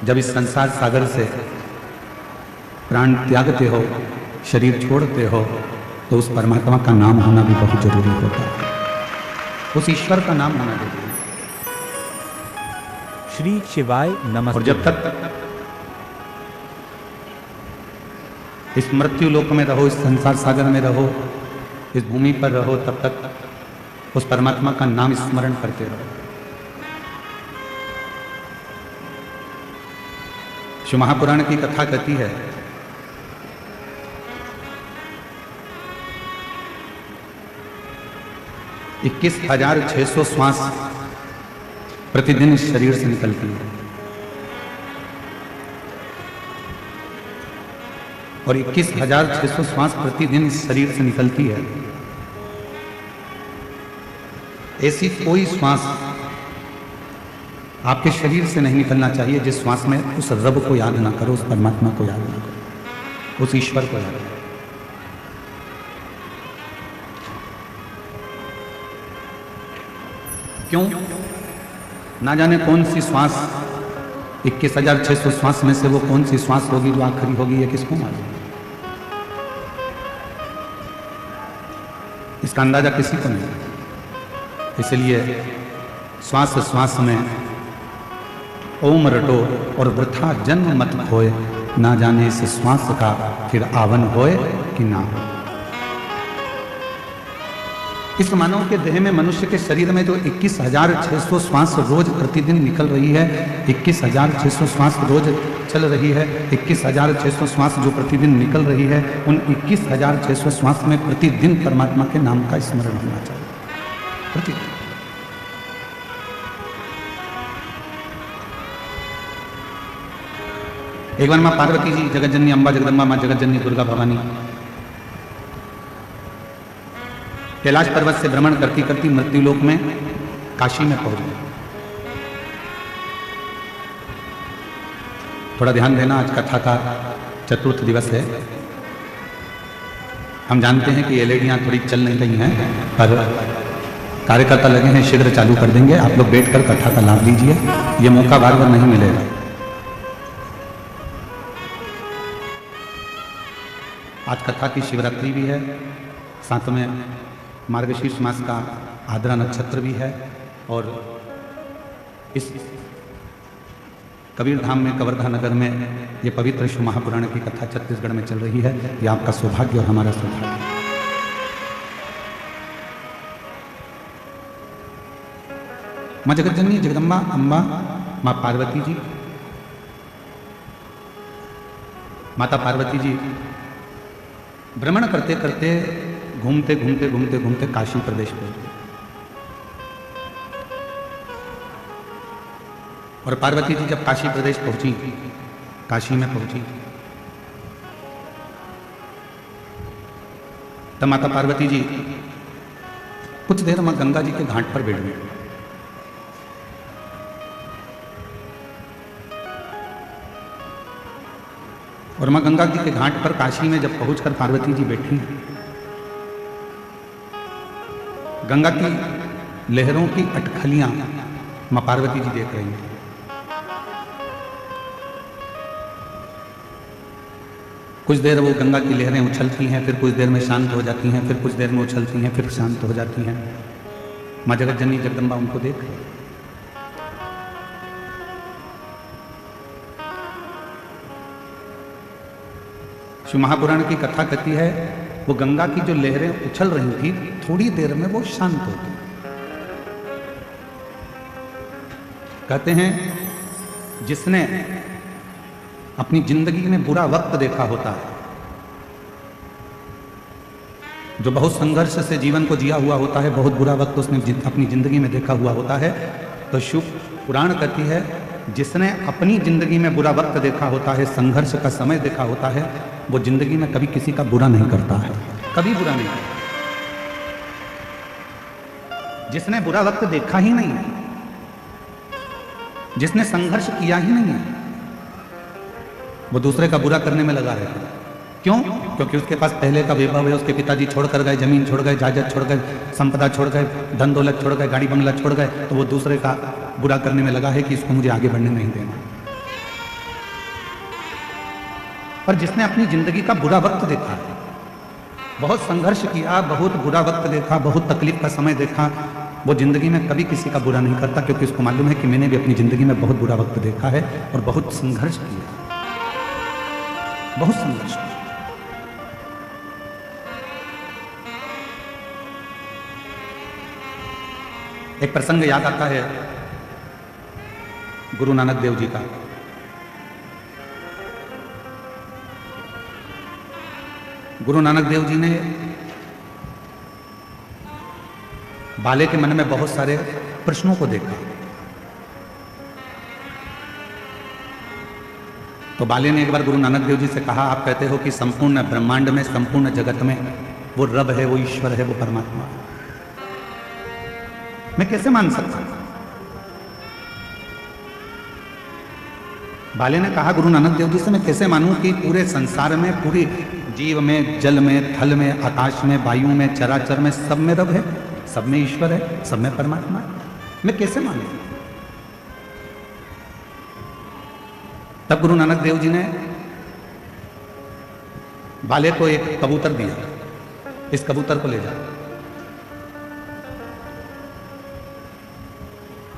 जब इस संसार सागर से प्राण त्यागते हो, शरीर छोड़ते हो, तो उस परमात्मा का नाम होना भी बहुत जरूरी होता है, उस ईश्वर का नाम होना जरूरी है। श्री शिवाय नमस्ते। और जब तक इस मृत्यु लोक में रहो, इस संसार सागर में रहो, इस भूमि पर रहो, तब तक उस परमात्मा का नाम स्मरण करते रहो। शिव महापुराण की कथा कहती है, इक्कीस 21,600 श्वास प्रतिदिन इस शरीर से निकलती है, और 21,600 श्वास प्रतिदिन इस शरीर से निकलती है। ऐसी कोई श्वास आपके शरीर से नहीं निकलना चाहिए जिस श्वास में उस रब को याद ना करो, उस परमात्मा को याद ना करो, उस ईश्वर को याद करो। क्यों? ना जाने कौन सी श्वास 21,600 श्वास में से वो कौन सी श्वास होगी जो आखिरी होगी, ये किसको मालूम? इसका अंदाजा किसी को नहीं। इसलिए श्वास श्वास में ओम रटो और वृथा जन्म मत खोए, ना जाने इस श्वास का फिर आवन होए कि ना हो। इस मानव के देह में, मनुष्य के शरीर में जो 21,600 श्वास रोज प्रतिदिन निकल रही है, 21,600 श्वास रोज चल रही है, 21,600 श्वास जो प्रतिदिन निकल रही है, उन 21,600 श्वास में प्रतिदिन परमात्मा के नाम का स्मरण होना चाहिए, प्रतिदिन। एक बार मां पार्वती जी, जगत जननी अम्बा जगदम्बा, मां जगत जननी दुर्गा भवानी कैलाश पर्वत से भ्रमण करती करती मृत्यु लोक में काशी में पहुंच गई। थोड़ा ध्यान देना, आज कथा का चतुर्थ दिवस है। हम जानते हैं कि एलईडियां थोड़ी चल नहीं रही हैं, पर कार्यकर्ता लगे हैं, शीघ्र चालू कर देंगे। आप लोग बैठकर कथा का लाभ लीजिए, ये मौका बार बार नहीं मिलेगा। आज कथा की शिवरात्रि भी है, साथ में मार्गशीर्ष मास का आद्रा नक्षत्र भी है, और इस कबीर धाम में, कवर्धा नगर में ये पवित्र शिव महापुराण की कथा छत्तीसगढ़ में चल रही है। ये आपका सौभाग्य और हमारा सौभाग्य। मां जगत जननी जगदम्बा अम्बा मां पार्वती जी, माता पार्वती जी भ्रमण करते करते, घूमते घूमते घूमते घूमते काशी प्रदेश पहुंचे। और पार्वती जी जब काशी प्रदेश पहुंची, काशी में पहुंची, तब माता पार्वती जी कुछ देर मां गंगा जी के घाट पर बैठ गई। और मां गंगा जी के घाट पर काशी में जब पहुंचकर पार्वती जी बैठी, गंगा की लहरों की अटखलियां मां पार्वती जी देख रही हैं। कुछ देर वो गंगा की लहरें उछलती हैं, फिर कुछ देर में शांत हो जाती हैं, फिर कुछ देर में उछलती हैं, फिर शांत हो जाती हैं। मां जगत जननी जगदम्बा उनको देख रही। शिव महापुराण की कथा कहती है, वो गंगा की जो लहरें उछल रही थी, थोड़ी देर में वो शांत हो गई। कहते हैं, जिसने अपनी जिंदगी में बुरा वक्त देखा होता है, जो बहुत संघर्ष से जीवन को जिया हुआ होता है, बहुत बुरा वक्त उसने अपनी जिंदगी में देखा हुआ होता है, तो शिव पुराण कहती है, जिसने अपनी जिंदगी में बुरा वक्त देखा होता है, संघर्ष का समय देखा होता है, वो जिंदगी में कभी किसी का बुरा नहीं करता है, कभी बुरा नहीं करता। जिसने बुरा वक्त देखा ही नहीं है, जिसने संघर्ष किया ही नहीं है, वो दूसरे का बुरा करने में लगा रहता है। क्यों? क्योंकि उसके पास पहले का वैभव है, उसके पिताजी छोड़ कर गए, जमीन छोड़ गए, जायदाद छोड़ गए, संपदा छोड़ गए, धन दौलत छोड़ गए, गाड़ी बंगला छोड़ गए, तो वो दूसरे का बुरा करने में लगा है कि इसको मुझे आगे बढ़ने नहीं देना। पर जिसने अपनी जिंदगी का बुरा वक्त देखा है, बहुत संघर्ष किया, बहुत बुरा वक्त देखा, बहुत तकलीफ का समय देखा, वो जिंदगी में कभी किसी का बुरा नहीं करता, क्योंकि उसको मालूम है कि मैंने भी अपनी जिंदगी में बहुत बुरा वक्त देखा है और बहुत संघर्ष किया, बहुत संघर्ष किया। एक प्रसंग याद आता है गुरु नानक देव जी का। गुरु नानक देव जी ने बाले के मन में बहुत सारे प्रश्नों को देखा, तो बाले ने एक बार गुरु नानक देव जी से कहा, आप कहते हो कि संपूर्ण ब्रह्मांड में, संपूर्ण जगत में वो रब है, वो ईश्वर है, वो परमात्मा है, मैं कैसे मान सकता हूं? बाले ने कहा गुरु नानक देव जी से, मैं कैसे मानूं कि पूरे संसार में, पूरी जीव में, जल में, थल में, आकाश में, वायु में, चराचर में, सब में रब है, सब में ईश्वर है, सब में परमात्मा है, मैं कैसे मानूं? तब गुरु नानक देव जी ने बाले को एक कबूतर दिया, इस कबूतर को ले जा,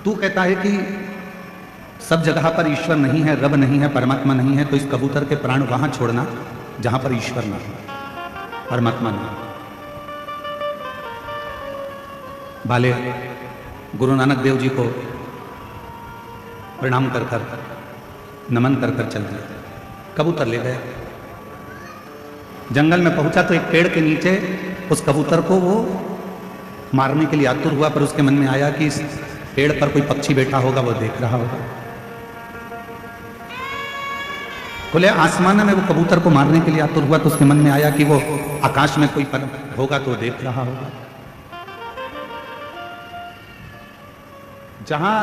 तू कहता है कि सब जगह पर ईश्वर नहीं है, रब नहीं है, परमात्मा नहीं है, तो इस कबूतर के प्राण वहां छोड़ना जहां पर ईश्वर ना हो, परमात्मा ना हो। बाले गुरु नानक देव जी को प्रणाम कर कर, नमन कर कर चल दिया, कबूतर ले गया। जंगल में पहुंचा तो एक पेड़ के नीचे उस कबूतर को वो मारने के लिए आतुर हुआ, पर उसके मन में आया कि इस पेड़ पर कोई पक्षी बैठा होगा, वो देख रहा होगा। खुले आसमान में वो कबूतर को मारने के लिए आतुर हुआ, तो उसके मन में आया कि वो आकाश में कोई पर होगा तो देख रहा होगा। जहां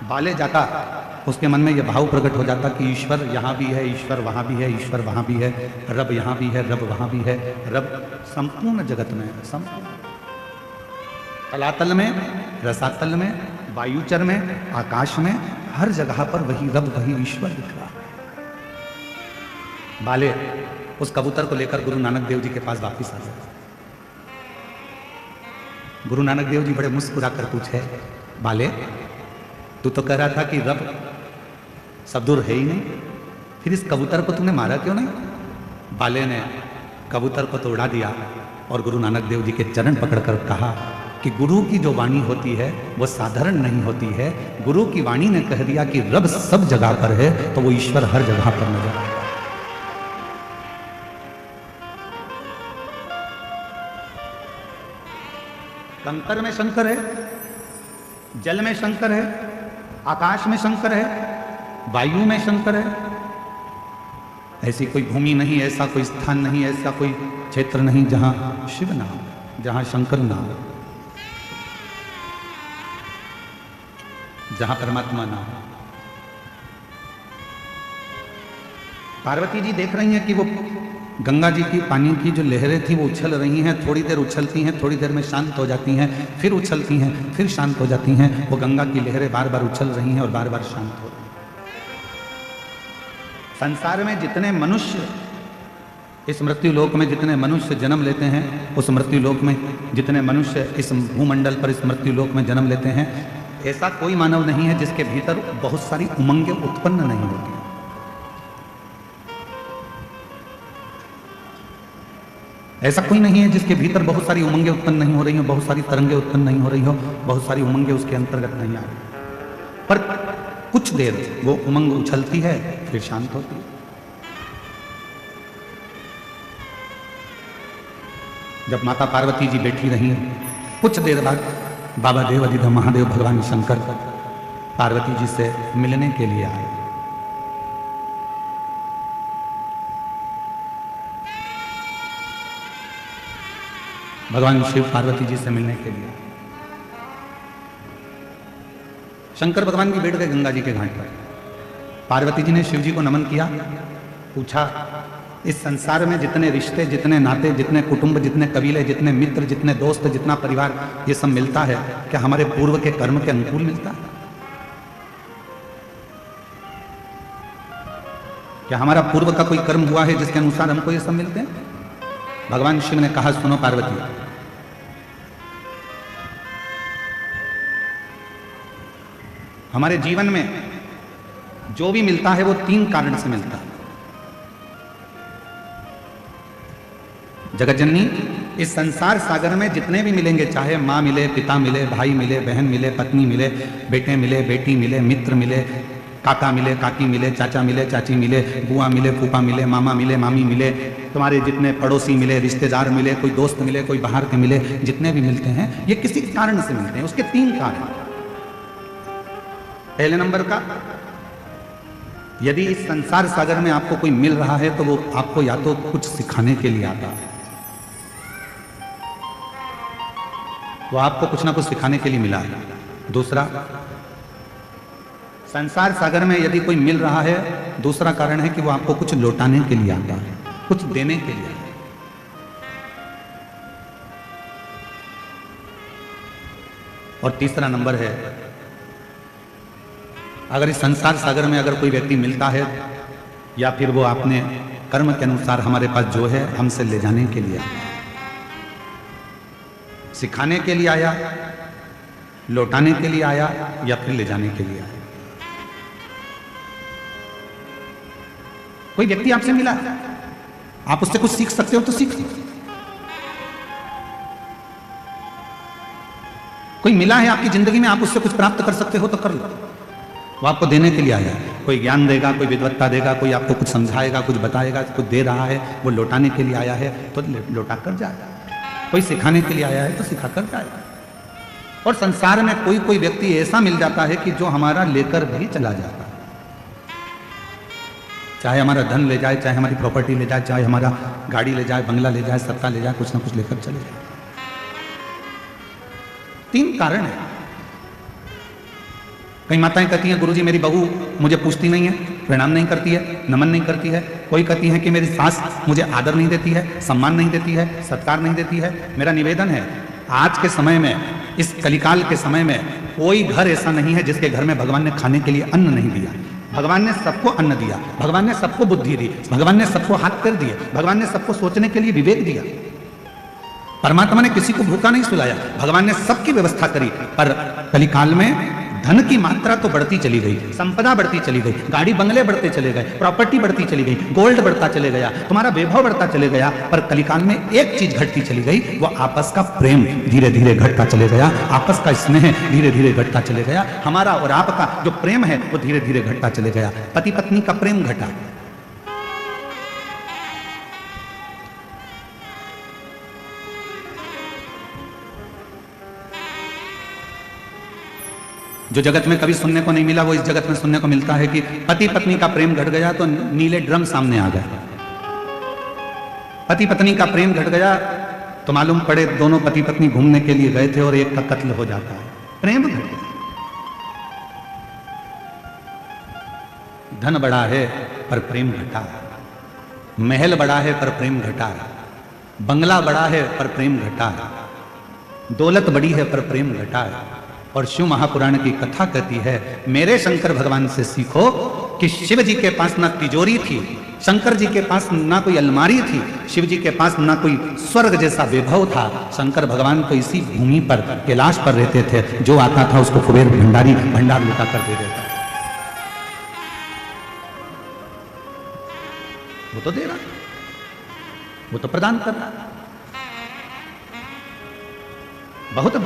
बाले जाता उसके मन में यह भाव प्रकट हो जाता कि ईश्वर यहां भी है, ईश्वर वहां भी है, ईश्वर वहां भी है, रब यहां भी है, रब वहां भी है, रब संपूर्ण जगत में है, संपूर्ण तलातल में, रसातल में, वायुचर में, आकाश में, हर जगह पर वही रब, वही ईश्वर दिख रहा है। बाले उस कबूतर को लेकर गुरु नानक देव जी के पास वापिस आ गए। गुरु नानक देव जी बड़े मुस्कुरा कर पूछे, बाले तू तो कह रहा था कि रब सब दूर है ही नहीं, फिर इस कबूतर को तूने मारा क्यों नहीं? बाले ने कबूतर को तो उड़ा दिया और गुरु नानक देव जी के चरण पकड़कर कहा कि गुरु की जो वाणी होती है वो साधारण नहीं होती है। गुरु की वाणी ने कह दिया कि रब सब जगह पर है, तो वो ईश्वर हर जगह पर नजर आता है। कंकर में शंकर है, जल में शंकर है, आकाश में शंकर है, वायु में शंकर है। ऐसी कोई भूमि नहीं, ऐसा कोई स्थान नहीं, ऐसा कोई क्षेत्र नहीं जहां शिव ना हो, जहां शंकर ना हो, जहां परमात्मा ना हो। पार्वती जी देख रही हैं कि वो गंगा जी की पानी की जो लहरें थी वो उछल रही हैं, थोड़ी देर उछलती हैं, थोड़ी देर में शांत हो जाती हैं, फिर उछलती हैं, फिर शांत हो जाती हैं। वो गंगा की लहरें बार बार उछल रही हैं और बार बार शांत हो रही हैं। संसार में जितने मनुष्य, इस मृत्यु लोक में जितने मनुष्य जन्म लेते हैं, उस मृत्यु लोक में जितने मनुष्य इस भूमंडल पर इस मृत्यु लोक में जन्म लेते हैं, ऐसा कोई मानव नहीं है जिसके भीतर बहुत सारी उमंगें उत्पन्न नहीं होती। ऐसा कोई नहीं है जिसके भीतर बहुत सारी उमंगें उत्पन्न नहीं हो रही हो, बहुत सारी तरंगें उत्पन्न नहीं हो रही हो, बहुत सारी उमंगें उसके अंतर्गत नहीं आ रही, पर कुछ देर वो उमंग उछलती है, फिर शांत होती है। जब माता पार्वती जी बैठी रही, कुछ देर बाद बाबा देव अधिदेव महादेव भगवान शंकर पार्वती जी से मिलने के लिए आए। भगवान शिव पार्वती जी से मिलने के लिए शंकर भगवान भी बैठ गए गंगा जी के घाट पर। पार्वती जी ने शिव जी को नमन किया, पूछा इस संसार में जितने रिश्ते, जितने नाते, जितने कुटुंब, जितने कबीले, जितने मित्र, जितने दोस्त, जितना परिवार, ये सब मिलता है, क्या हमारे पूर्व के कर्म के अनुकूल मिलता है? क्या हमारा पूर्व का कोई कर्म हुआ है जिसके अनुसार हमको ये सब मिलते हैं? भगवान शिव ने कहा, सुनो पार्वती, हमारे जीवन में जो भी मिलता है वो 3 कारण से मिलता है। जगतजननी, इस संसार सागर में जितने भी मिलेंगे, चाहे माँ मिले, पिता मिले, भाई मिले, बहन मिले, पत्नी मिले, बेटे मिले, बेटी मिले, मित्र मिले, काका मिले, काकी मिले, चाचा मिले, चाची मिले, बुआ मिले, फूफा मिले, मामा मिले, मामी मिले, तुम्हारे जितने पड़ोसी मिले, रिश्तेदार मिले, कोई दोस्त मिले, कोई बाहर के मिले, जितने भी मिलते हैं ये किसी कारण से मिलते हैं। उसके 3 कारण। पहले नंबर का, यदि इस संसार सागर में आपको कोई मिल रहा है तो वो आपको या तो कुछ सिखाने के लिए आता है, वो आपको कुछ ना कुछ सिखाने के लिए मिला है। दूसरा, संसार सागर में यदि कोई मिल रहा है, दूसरा कारण है कि वो आपको कुछ लौटाने के लिए आता है, कुछ देने के लिए आता है। और तीसरा नंबर है, अगर इस संसार सागर में अगर कोई व्यक्ति मिलता है या फिर वो अपने कर्म के अनुसार हमारे पास जो है हमसे ले जाने के लिए आया, सिखाने के लिए आया, लौटाने के लिए आया या फिर ले जाने के लिए आया। कोई व्यक्ति आपसे मिला, आप उससे कुछ सीख सकते हो तो सीख सकते। कोई मिला है आपकी जिंदगी में, आप उससे कुछ प्राप्त कर सकते हो तो कर लो। वो आपको देने के लिए आया है, कोई ज्ञान देगा, कोई विद्वत्ता देगा, कोई आपको कुछ समझाएगा, कुछ बताएगा, कुछ दे रहा है, वो लौटाने के लिए आया है तो लौटा कर जाएगा। कोई सिखाने के लिए आया है तो सिखा कर जाएगा। और संसार में कोई कोई व्यक्ति ऐसा मिल जाता है कि जो हमारा लेकर भी चला जाता है, चाहे हमारा धन ले जाए, चाहे हमारी प्रॉपर्टी ले जाए, चाहे हमारा गाड़ी ले जाए, बंगला ले जाए, सत्ता ले जाए, कुछ ना कुछ लेकर चले जाए। 3 कारण है। कई माताएं कहती हैं, गुरुजी मेरी बहू मुझे पूछती नहीं है, प्रणाम नहीं करती है, नमन नहीं करती है। कोई कहती है कि मेरी सास मुझे आदर नहीं देती है, सम्मान नहीं देती है, सत्कार नहीं देती है। मेरा निवेदन है, आज के समय में, इस कलिकाल के समय में कोई घर ऐसा नहीं है जिसके घर में भगवान ने खाने के लिए अन्न नहीं दिया। भगवान ने सबको अन्न दिया, भगवान ने सबको बुद्धि दी, भगवान ने सबको हाथ पैर दिए, भगवान ने सबको सोचने के लिए विवेक दिया। परमात्मा ने किसी को भूखा नहीं सुलाया, भगवान ने सबकी व्यवस्था करी। पर कलिकाल में धन की मात्रा तो बढ़ती चली गई, संपदा बढ़ती चली गई, गाड़ी बंगले बढ़ते चले गए, प्रॉपर्टी बढ़ती चली गई, गोल्ड बढ़ता चले गया, तुम्हारा वैभव बढ़ता चले गया। पर कलिकाल में एक चीज घटती चली गई, वो आपस का प्रेम धीरे धीरे घटता चले गया, आपस का स्नेह धीरे धीरे घटता चले गया। हमारा और आपका जो प्रेम है वो धीरे धीरे घटता चले गया। पति पत्नी का प्रेम घटा, जो जगत में कभी सुनने को नहीं मिला वो इस जगत में सुनने को मिलता है कि पति पत्नी का प्रेम घट गया तो नीले ड्रम सामने आ गए। पति पत्नी का प्रेम घट गया तो मालूम पड़े दोनों पति पत्नी घूमने के लिए गए थे और एक का कत्ल हो जाता है। प्रेम घट गया। धन बढ़ा है पर प्रेम घटा, महल बढ़ा है पर प्रेम घटा, बंगला बढ़ा है पर प्रेम घटा, दौलत बढ़ी है पर प्रेम घटा। और शिव महापुराण की कथा कहती है, मेरे शंकर भगवान से सीखो कि शिव जी के पास ना तिजोरी थी, शंकर जी के पास ना कोई अलमारी थी, शिव जी के पास ना कोई स्वर्ग जैसा वैभव था। शंकर भगवान तो इसी भूमि पर, कैलाश पर रहते थे। जो आता था उसको कुबेर भंडारी भंडार लुटा कर दे देता। वो तो दे रहा, वो तो प्रदान कर रहा। बहुत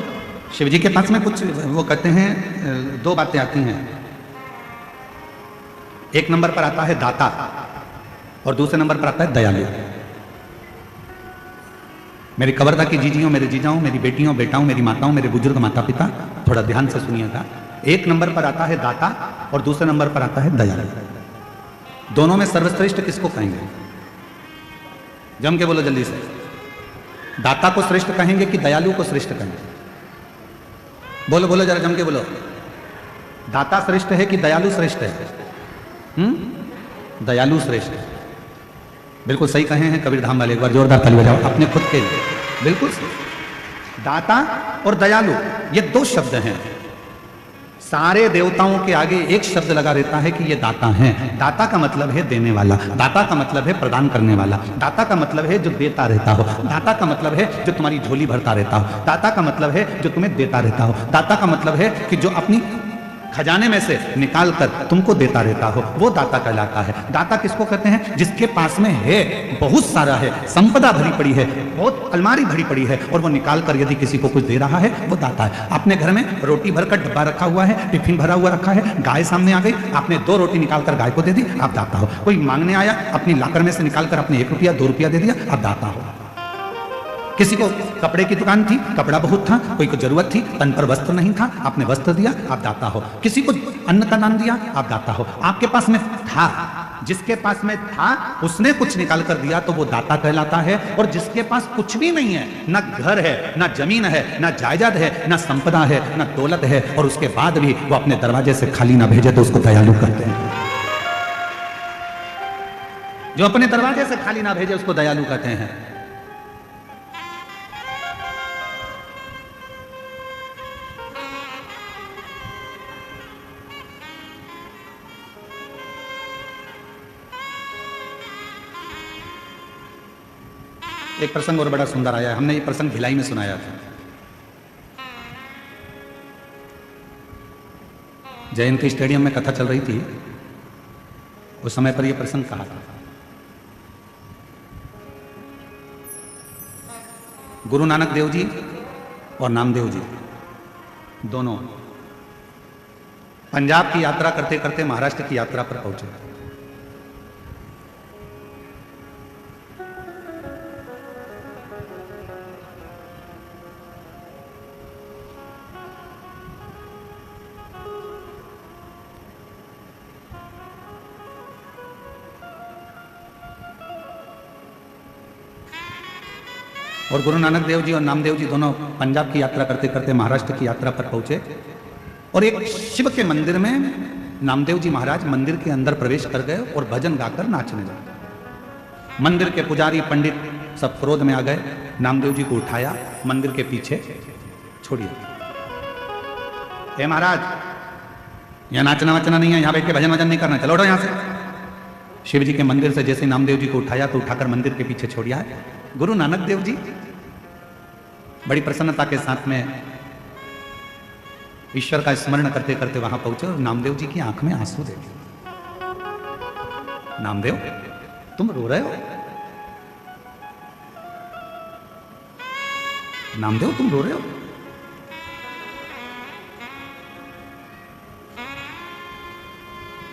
शिव जी के पास में कुछ वो कहते हैं, 2 बातें आती हैं। एक नंबर पर आता है दाता और दूसरे नंबर पर आता है दयालु। मेरी कवर्धा की जीजियों, मेरे जीजाओं, मेरी बेटियों, बेटाओं, मेरी माताओं, मेरे बुजुर्ग माता पिता, थोड़ा ध्यान से सुनिएगा। एक नंबर पर आता है दाता और दूसरे नंबर पर आता है दयालु। दोनों में सर्वश्रेष्ठ किसको कहेंगे? जम के बोलो जल्दी से। दाता को श्रेष्ठ कहेंगे कि दयालु को श्रेष्ठ कहेंगे? बोलो बोलो जरा जम के बोलो। दाता श्रेष्ठ है कि दयालु श्रेष्ठ है? दयालु श्रेष्ठ है। बिल्कुल सही कहे हैं कबीर धाम वाले। एक बार जोरदार ताली बजाओ अपने खुद के लिए। बिल्कुल दाता और दयालु ये 2 शब्द हैं। सारे देवताओं के आगे एक शब्द लगा रहता है कि ये दाता हैं। दाता का मतलब है देने वाला, दाता का मतलब है प्रदान करने वाला, दाता का मतलब है जो देता रहता हो, दाता का मतलब है जो तुम्हारी झोली भरता रहता हो, दाता का मतलब है जो तुम्हें देता रहता हो, दाता का मतलब है कि जो अपनी खजाने में से निकाल कर तुमको देता रहता हो, वो दाता कहलाता है। दाता किसको कहते हैं? जिसके पास में है, बहुत सारा है, संपदा भरी पड़ी है, बहुत अलमारी भरी पड़ी है, और वो निकाल कर यदि किसी को कुछ दे रहा है, वो दाता है। अपने घर में रोटी भरकर डब्बा रखा हुआ है, टिफिन भरा हुआ रखा है, गाय सामने आ गई, आपने 2 रोटी निकाल कर गाय को दे दी, आप दाता हो। कोई मांगने आया, अपनी लाकर में से निकाल कर अपने 1 रुपया 2 रुपया दे दिया, आप दाता हो। किसी को कपड़े की दुकान थी, कपड़ा बहुत था, कोई को जरूरत थी, तन पर वस्त्र नहीं था, आपने वस्त्र दिया, आप दाता हो। किसी को अन्न का दान दिया, आप दाता हो। आपके पास में था, जिसके पास में था उसने कुछ निकाल कर दिया तो वो दाता कहलाता है। और जिसके पास कुछ भी नहीं है, ना घर है, ना जमीन है, ना जायदाद है, ना संपदा है, ना दौलत है, और उसके बाद भी वो अपने दरवाजे से खाली ना भेजे तो उसको दयालु कहते हैं। जो अपने दरवाजे से खाली ना भेजे उसको दयालु कहते हैं। एक प्रसंग और बड़ा सुंदर आया है। हमने ये प्रसंग भिलाई में सुनाया था। जयंती स्टेडियम में कथा चल रही थी, उस समय पर यह प्रसंग कहा था। गुरु नानक देव जी और नामदेव जी दोनों पंजाब की यात्रा करते करते महाराष्ट्र की यात्रा पर पहुंचे। और गुरु नानक देव जी और नामदेव जी दोनों पंजाब की यात्रा करते करते महाराष्ट्र की यात्रा पर पहुंचे। और एक शिव के मंदिर में नामदेव जी महाराज मंदिर के अंदर प्रवेश कर गए और भजन गाकर नाचने लगे। मंदिर के पुजारी पंडित सब क्रोध में आ गए, नामदेव जी को उठाया, मंदिर के पीछे छोड़िए। हे महाराज, यहाँ नाचना वाचना नहीं है, यहाँ बैठ के भजन वजन नहीं करना, चलो उठो यहाँ से। शिव जी के मंदिर से जैसे नामदेव जी को उठाया तो उठाकर मंदिर के पीछे छोड़िया है। गुरु नानक देव जी बड़ी प्रसन्नता के साथ में ईश्वर का स्मरण करते करते वहां पहुंचे और नामदेव जी की आंख में आंसू देखे। नामदेव, तुम रो रहे हो? नामदेव, तुम रो रहे हो?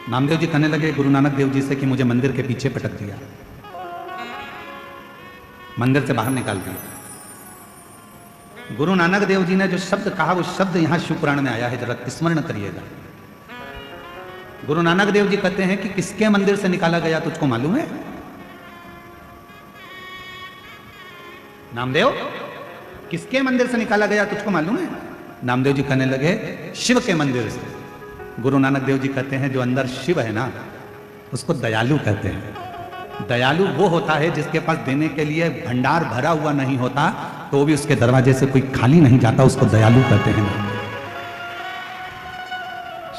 नामदेव जी कहने लगे गुरु नानक देव जी से कि मुझे मंदिर के पीछे पटक दिया, मंदिर से बाहर निकाल दिया। गुरु नानक देव जी ने जो शब्द कहा वो शब्द यहां शिव पुराण में आया है, जरा स्मरण करिएगा। गुरु नानक देव जी कहते हैं कि किसके मंदिर से निकाला गया तुझको मालूम है? नामदेव, किसके मंदिर से निकाला गया तुझको मालूम है? नामदेव जी कहने लगे शिव के मंदिर से। गुरु नानक देव जी कहते हैं जो अंदर शिव है ना, उसको दयालु कहते हैं। दयालु वो होता है जिसके पास देने के लिए भंडार भरा हुआ नहीं होता तो भी उसके दरवाजे से कोई खाली नहीं जाता, उसको दयालु कहते हैं।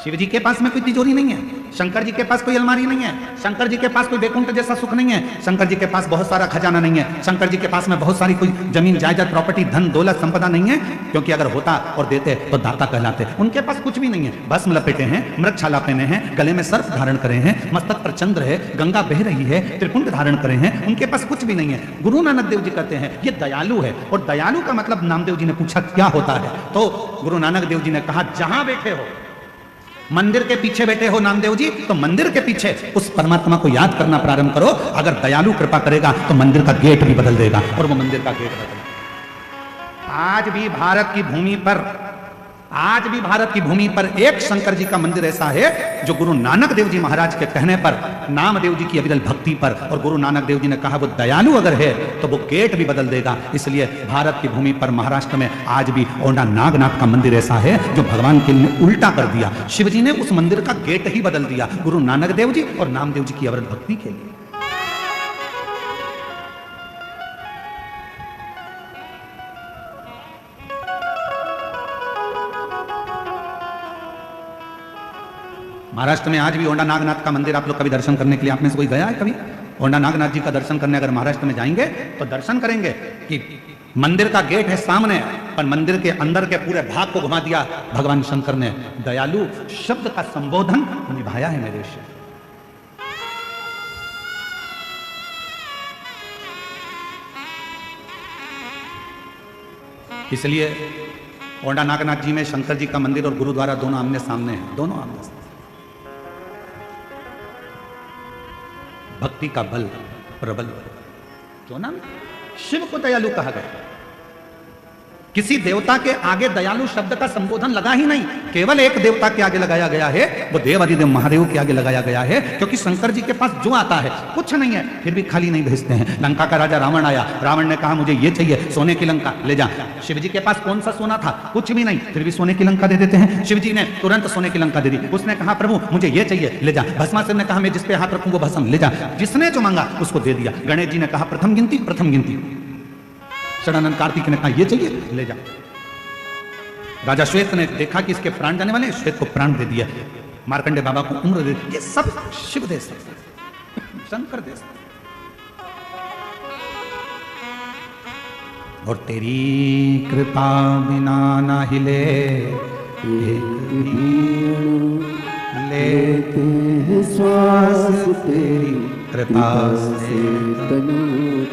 शिव जी के पास में कोई तिजोरी नहीं है, शंकर जी के पास कोई अलमारी नहीं है, शंकर जी के पास कोई वैकुंठ जैसा सुख नहीं है, शंकर जी के पास बहुत सारा खजाना नहीं है, शंकर जी के पास में बहुत सारी कोई जमीन जायदाद प्रॉपर्टी धन दौलत संपदा नहीं है, क्योंकि अगर होता और देते तो दाता कहलाते। उनके पास कुछ भी नहीं है, भस्म लपेटे हैं, मृगछाला पहने हैं, गले में सर्प धारण करे हैं, मस्तक पर चंद्र है, गंगा बह रही है, त्रिपुंड धारण करे हैं, उनके पास कुछ भी नहीं है। गुरु नानक देव जी कहते हैं ये दयालु है। और दयालु का मतलब नामदेव जी ने पूछा क्या होता है, तो गुरु नानक देव जी ने कहा जहां बैठे हो, मंदिर के पीछे बैठे हो नामदेव जी, तो मंदिर के पीछे उस परमात्मा को याद करना प्रारंभ करो। अगर दयालु कृपा करेगा तो मंदिर का गेट भी बदल देगा, और वो मंदिर का गेट बदल। आज भी भारत की भूमि पर, आज भी भारत की भूमि पर एक शंकर जी का मंदिर ऐसा है जो गुरु नानक देव जी महाराज के कहने पर, नामदेव जी की अविरल भक्ति पर, और गुरु नानक देव जी ने कहा वो दयालु अगर है तो वो गेट भी बदल देगा। इसलिए भारत की भूमि पर महाराष्ट्र में आज भी औंढा नागनाथ का मंदिर ऐसा है जो भगवान के लिए उल्टा कर दिया। शिव जी ने उस मंदिर का गेट ही बदल दिया गुरु नानक देव जी और नामदेव जी की अविरल भक्ति के लिए। महाराष्ट्र में आज भी औंढा नागनाथ का मंदिर आप लोग कभी दर्शन करने के लिए आप में से कोई गया है कभी? औंढा नागनाथ जी का दर्शन करने अगर महाराष्ट्र में जाएंगे तो दर्शन करेंगे कि मंदिर का गेट है सामने, पर मंदिर के अंदर के पूरे भाग को घुमा दिया भगवान शंकर ने। दयालु शब्द का संबोधन निभाया है मेरे से। इसलिए औंढा नागनाथ जी में शंकर जी का मंदिर और गुरुद्वारा दोनों आमने सामने हैं, दोनों आमने सामने। भक्ति का बल प्रबल, क्यों ना शिव को दयालु कहा गया। किसी देवता के आगे दयालु शब्द का संबोधन लगा ही नहीं, केवल एक देवता के आगे लगाया गया है, वो देव अधिदेव महादेव के आगे लगाया गया है। क्योंकि शंकर जी के पास जो आता है कुछ नहीं है, फिर भी खाली नहीं भेजते हैं। लंका का राजा रावण आया, रावण ने कहा मुझे ये चाहिए, सोने की लंका ले जा। शिव जी के पास कौन सा सोना था? कुछ भी नहीं, फिर भी सोने की लंका दे देते हैं। शिव जी ने तुरंत सोने की लंका दे दी। उसने कहा प्रभु मुझे ये चाहिए, ले जा। भस्मासुर ने कहा मैं जिस पे हाथ रखूं वो भस्म ले जा। जिसने जो मांगा उसको दे दिया। गणेश जी ने कहा प्रथम गिनती, प्रथम गिनती। षडानंद कार्तिक ने कहा ये चाहिए, ले जा। राजा श्वेत ने देखा कि इसके प्राण जाने वाले, श्वेत को प्राण दे दिया। मार्कंडे बाबा को उम्र दे दी। ये सब शिव दे सकते, शंकर दे सकते। और तेरी कृपा बिना ना हिले लेते हैं श्वास तेरी कृपा से तनु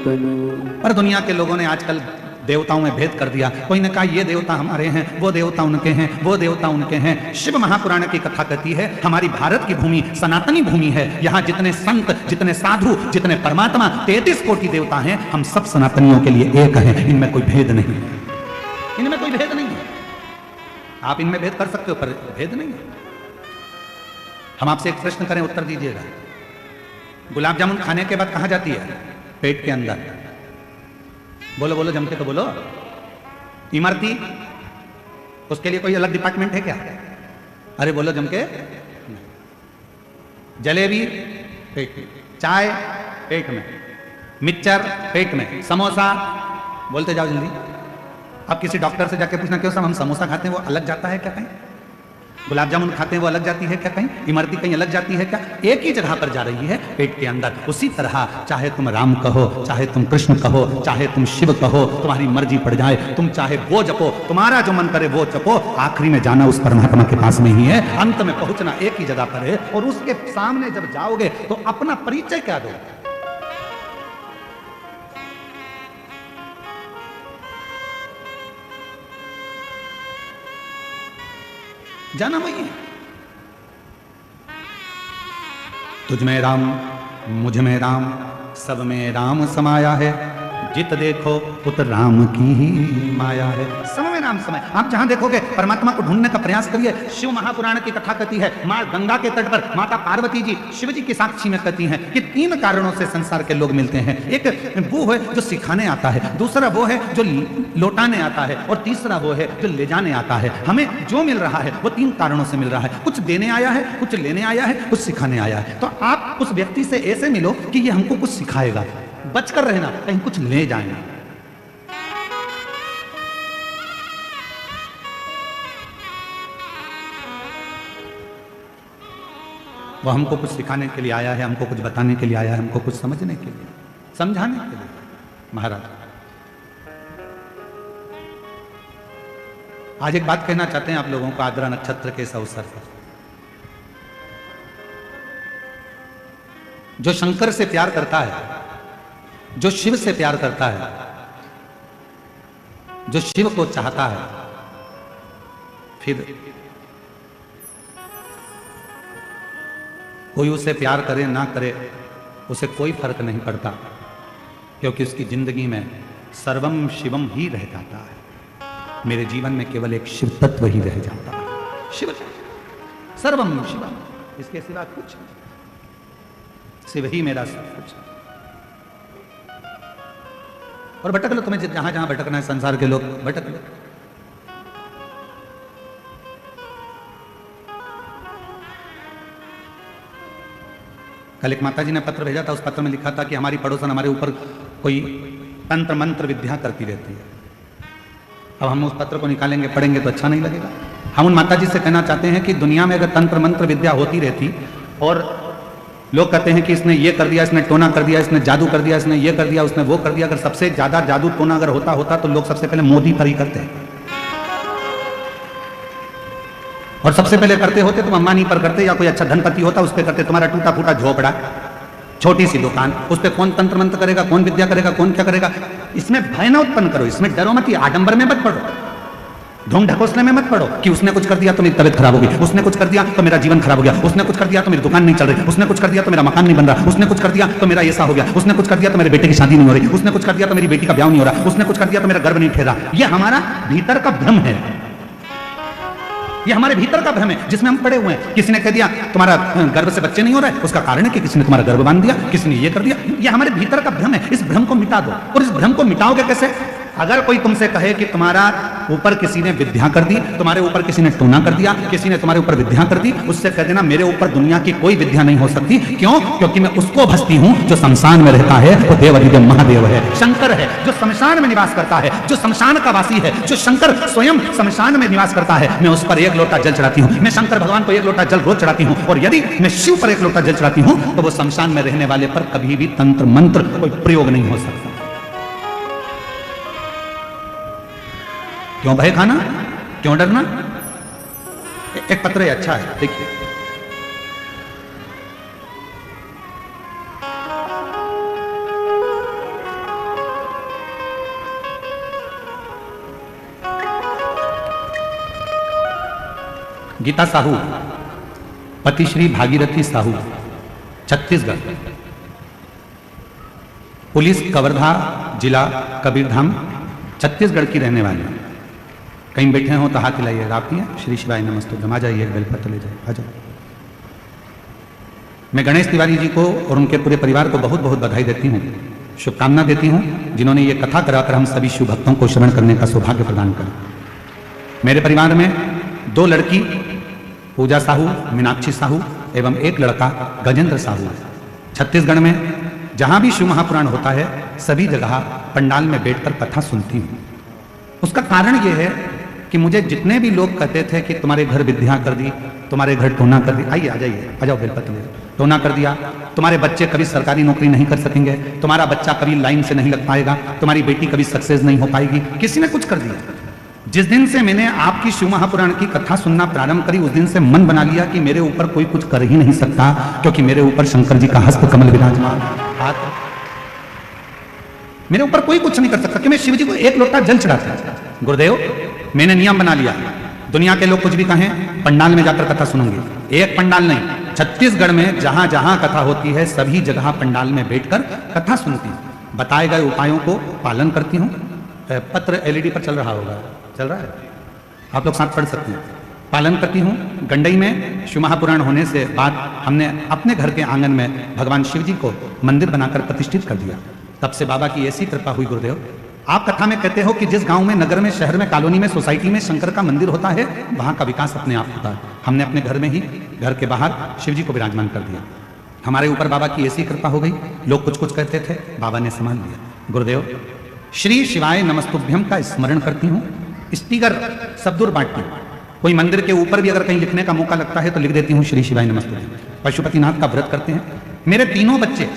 तनु। पर दुनिया के लोगों ने आजकल देवताओं में भेद कर दिया। कोई ने कहा ये देवता हमारे हैं, वो देवता उनके हैं, वो देवता उनके हैं। शिव महापुराण की कथा कहती है हमारी भारत की भूमि सनातनी भूमि है। यहाँ जितने संत, जितने साधु, जितने परमात्मा, 33 कोटि देवता हैं, हम सब सनातनियों के लिए एक हैं। इनमें कोई भेद नहीं है, इनमें कोई भेद नहीं है। आप इनमें भेद कर सकते हो पर भेद नहीं है। हम आपसे एक प्रश्न करें, उत्तर दीजिएगा। गुलाब जामुन खाने के बाद कहां जाती है? पेट के अंदर। बोलो बोलो, जम के तो बोलो। इमरती, उसके लिए कोई अलग डिपार्टमेंट है क्या? अरे बोलो जम के। जलेबी पेट में, चाय पेट में, मिक्सचर पेट में, समोसा, बोलते जाओ जल्दी। अब किसी डॉक्टर से जाके पूछना क्यों साहब हम समोसा खाते हैं वो अलग जाता है क्या कहीं? गुलाब जामुन खाते हैं वो अलग जाती है क्या कहीं? इमरती कहीं अलग जाती है क्या? एक ही जगह पर जा रही है, पेट के अंदर। उसी तरह चाहे तुम राम कहो, चाहे तुम कृष्ण कहो, चाहे तुम शिव कहो, तुम्हारी मर्जी पड़ जाए, तुम चाहे वो जपो, तुम्हारा जो मन करे वो जपो, आखिरी में जाना उस परमात्मा के पास में ही है। अंत में पहुंचना एक ही जगह पर है। और उसके सामने जब जाओगे तो अपना परिचय क्या दो? जाना वही है। तुझ में राम, मुझ में राम, सब में राम समाया है। जित देखो उत राम की ही माया है। सब में राम समाया। आप जहां देखोगे परमात्मा को ढूंढने का प्रयास करिए। शिव महापुराण की कथा कहती है, मां गंगा के तट पर माता पार्वती जी शिव जी की साक्षी में कहती हैं कि 3 कारणों से संसार के लोग मिलते हैं। एक वो है जो सिखाने आता है, दूसरा वो है जो लौटाने आता है, और तीसरा वो है जो ले जाने आता है। हमें जो मिल रहा है वो 3 कारणों से मिल रहा है। कुछ देने आया है, कुछ लेने आया है, कुछ सिखाने आया है। तो आप उस व्यक्ति से ऐसे मिलो कि ये हमको कुछ सिखाएगा। बचकर रहना, कहीं कुछ ले जाएगा। वो हमको कुछ सिखाने के लिए आया है, हमको कुछ बताने के लिए आया है, हमको कुछ समझने के लिए, समझाने के लिए। महाराज आज एक बात कहना चाहते हैं आप लोगों को आद्रा नक्षत्र के इस अवसर पर। जो शंकर से प्यार करता है, जो शिव से प्यार करता है, जो शिव को चाहता है, फिर कोई उसे प्यार करे ना करे उसे कोई फर्क नहीं पड़ता, क्योंकि उसकी जिंदगी में सर्वम शिवम ही रह जाता है। मेरे जीवन में केवल एक शिव तत्व ही रह जाता है। शिव सर्वम शिवम, इसके सिवा कुछ नहीं। शिव ही मेरा सब कुछ। और भटक लो, तुम्हें जहां जहां भटकना है संसार के लोग भटक लो। कल एक माता जी ने पत्र भेजा था, उस पत्र में लिखा था कि हमारी पड़ोसन हमारे ऊपर कोई तंत्र मंत्र विद्या करती रहती है। अब हम उस पत्र को निकालेंगे, पढ़ेंगे तो अच्छा नहीं लगेगा। हम उन माता जी से कहना चाहते हैं कि दुनिया में अगर तंत्र मंत्र विद्या होती रहती और लोग कहते हैं कि इसने ये कर दिया, इसने टोना कर दिया, इसने जादू कर दिया, इसने ये कर दिया, उसने वो कर दिया, अगर सबसे ज्यादा जादू टोना अगर होता तो लोग सबसे पहले मोदी पर ही करते और सबसे पहले करते होते तो अंबानी पर करते या कोई अच्छा धनपति होता उस पर करते। तुम्हारा टूटा फूटा झोपड़ा, छोटी सी दुकान, उस पर कौन तंत्र मंत्र करेगा, कौन विद्या करेगा, कौन क्या करेगा। इसमें भय ना उत्पन्न करो, इसमें डरो मत, आडंबर में मत पड़ो, ढोंग ढकोसले में मत पड़ो कि उसने कुछ कर दिया तो मेरी तबीयत खराब होगी, उसने कुछ कर दिया तो मेरा जीवन खराब हो गया, उसने कुछ कर दिया तो मेरी दुकान नहीं चल रही, उसने कुछ कर दिया तो मेरा मकान नहीं बन रहा, उसने कुछ कर दिया तो मेरा ऐसा हो गया, उसने कुछ कर दिया तो मेरे बेटे की शादी नहीं हो रही, उसने कुछ कर दिया तो मेरी बेटी का ब्याह नहीं हो रहा, उसने कुछ कर दिया तो मेरा गर्भ नहीं ठहरा। यह हमारा भीतर का भ्रम है, ये हमारे भीतर का भ्रम है जिसमें हम पड़े हुए हैं। किसी ने कह दिया तुम्हारा गर्भ से बच्चे नहीं हो रहे, उसका कारण है कि किसी ने तुम्हारा गर्भ बांध दिया, किसी ने ये कर दिया। ये हमारे भीतर का भ्रम है, इस भ्रम को मिटा दो। और इस भ्रम को मिटाओगे कैसे? अगर कोई तुमसे कहे कि तुम्हारा ऊपर किसी ने विद्या कर दी, तुम्हारे ऊपर किसी ने टोना कर दिया, किसी ने तुम्हारे ऊपर विद्या कर दी, उससे कह देना मेरे ऊपर दुनिया की कोई विद्या नहीं हो सकती। क्यों? क्योंकि मैं उसको भजती हूं जो शमशान में रहता है, वो देवाधिदेव महादेव है, शंकर है, जो शमशान में निवास करता है, जो शमशान का वासी है, जो शंकर स्वयं शमशान में निवास करता है। मैं उस पर एक लोटा जल चढ़ाती हूँ, मैं शंकर भगवान को एक लोटा जल रोज चढ़ाती हूँ। और यदि मैं शिव पर एक लोटा जल चढ़ाती हूँ तो वो शमशान में रहने वाले पर कभी भी तंत्र मंत्र कोई प्रयोग नहीं हो सकता। क्यों भय खाना, क्यों डरना? एक पत्र अच्छा है, देखिए। गीता साहू, पति श्री भागीरथी साहू, छत्तीसगढ़, पुलिस कवर्धा जिला कबीरधाम छत्तीसगढ़ की रहने वाली। कहीं बैठे हो तो हाथ हिलाइएगा। आप ही हैं? श्री शिवाय नमस्तुभ्यम। आ जाइए, बेलपत्र ले जाइए, आ जाओ। मैं गणेश तिवारी जी को और उनके पूरे परिवार को बहुत बहुत बधाई देती हूँ, शुभकामना देती हूँ, जिन्होंने ये कथा कराकर हम सभी शिव भक्तों को श्रवण करने का सौभाग्य प्रदान करें। मेरे परिवार में 2 लड़की पूजा साहू, मीनाक्षी साहू एवं 1 लड़का गजेंद्र साहू। छत्तीसगढ़ में जहाँ भी शिव महापुराण होता है सभी जगह पंडाल में बैठकर कथा सुनती हूँ। उसका कारण ये है कि मुझे जितने भी लोग कहते थे कि तुम्हारे घर विद्या कर दी, तुम्हारे घर टोना कर दी, आइए आ जाइए, आ जाओ बेलपत्र ले, टोना कर दिया, तुम्हारे बच्चे कभी सरकारी नौकरी नहीं कर सकेंगे, तुम्हारा बच्चा कभी लाइन से नहीं लग पाएगा, तुम्हारी बेटी कभी सक्सेस नहीं हो पाएगी, किसी ने कुछ कर दिया। जिस दिन से मैंने आपकी शिव महापुराण की कथा सुनना प्रारंभ करी उस दिन से मन बना लिया कि मेरे ऊपर कोई कुछ कर ही नहीं सकता, क्योंकि मेरे ऊपर शंकर जी का हस्त कमल विराजमान, हाथ, मेरे ऊपर कोई कुछ नहीं कर सकता कि मैं शिव जी को 1 लोटा जल चढ़ाता। गुरुदेव, मैंने नियम बना लिया, दुनिया के लोग कुछ भी कहें, पंडाल में जाकर कथा सुनूंगी। एक पंडाल नहीं, छत्तीसगढ़ में जहां जहां कथा होती है सभी जगह पंडाल में बैठकर कथा सुनती हूं, बताए गए उपायों को पालन करती हूं। पत्र LED पर चल रहा होगा, चल रहा है, आप लोग साथ पढ़ सकते हैं। पालन करती हूँ। गंडई में शिव महापुराण होने से बाद हमने अपने घर के आंगन में भगवान शिव जी को मंदिर बनाकर प्रतिष्ठित कर दिया। तब से बाबा की ऐसी कृपा हुई। गुरुदेव, आप कथा में कहते हो कि जिस गांव में, नगर में, शहर में, कॉलोनी में, सोसाइटी में शंकर का मंदिर होता है वहां का विकास अपने आप होता है। हमने अपने घर में ही, घर के बाहर शिव जी को विराजमान कर दिया। हमारे ऊपर बाबा की ऐसी कृपा हो गई, लोग कुछ कुछ कहते थे, बाबा ने संभाल लिया। गुरुदेव, श्री शिवाय नमस्तुभ्यम का स्मरण करती हूँ, स्टीकर सब दूर बांटती हूँ। कोई मंदिर के ऊपर भी अगर कहीं लिखने का मौका लगता है तो लिख देती हूँ श्री शिवाय नमस्तुभ्यम। पशुपतिनाथ का व्रत करते हैं। मेरे 3 बच्चे,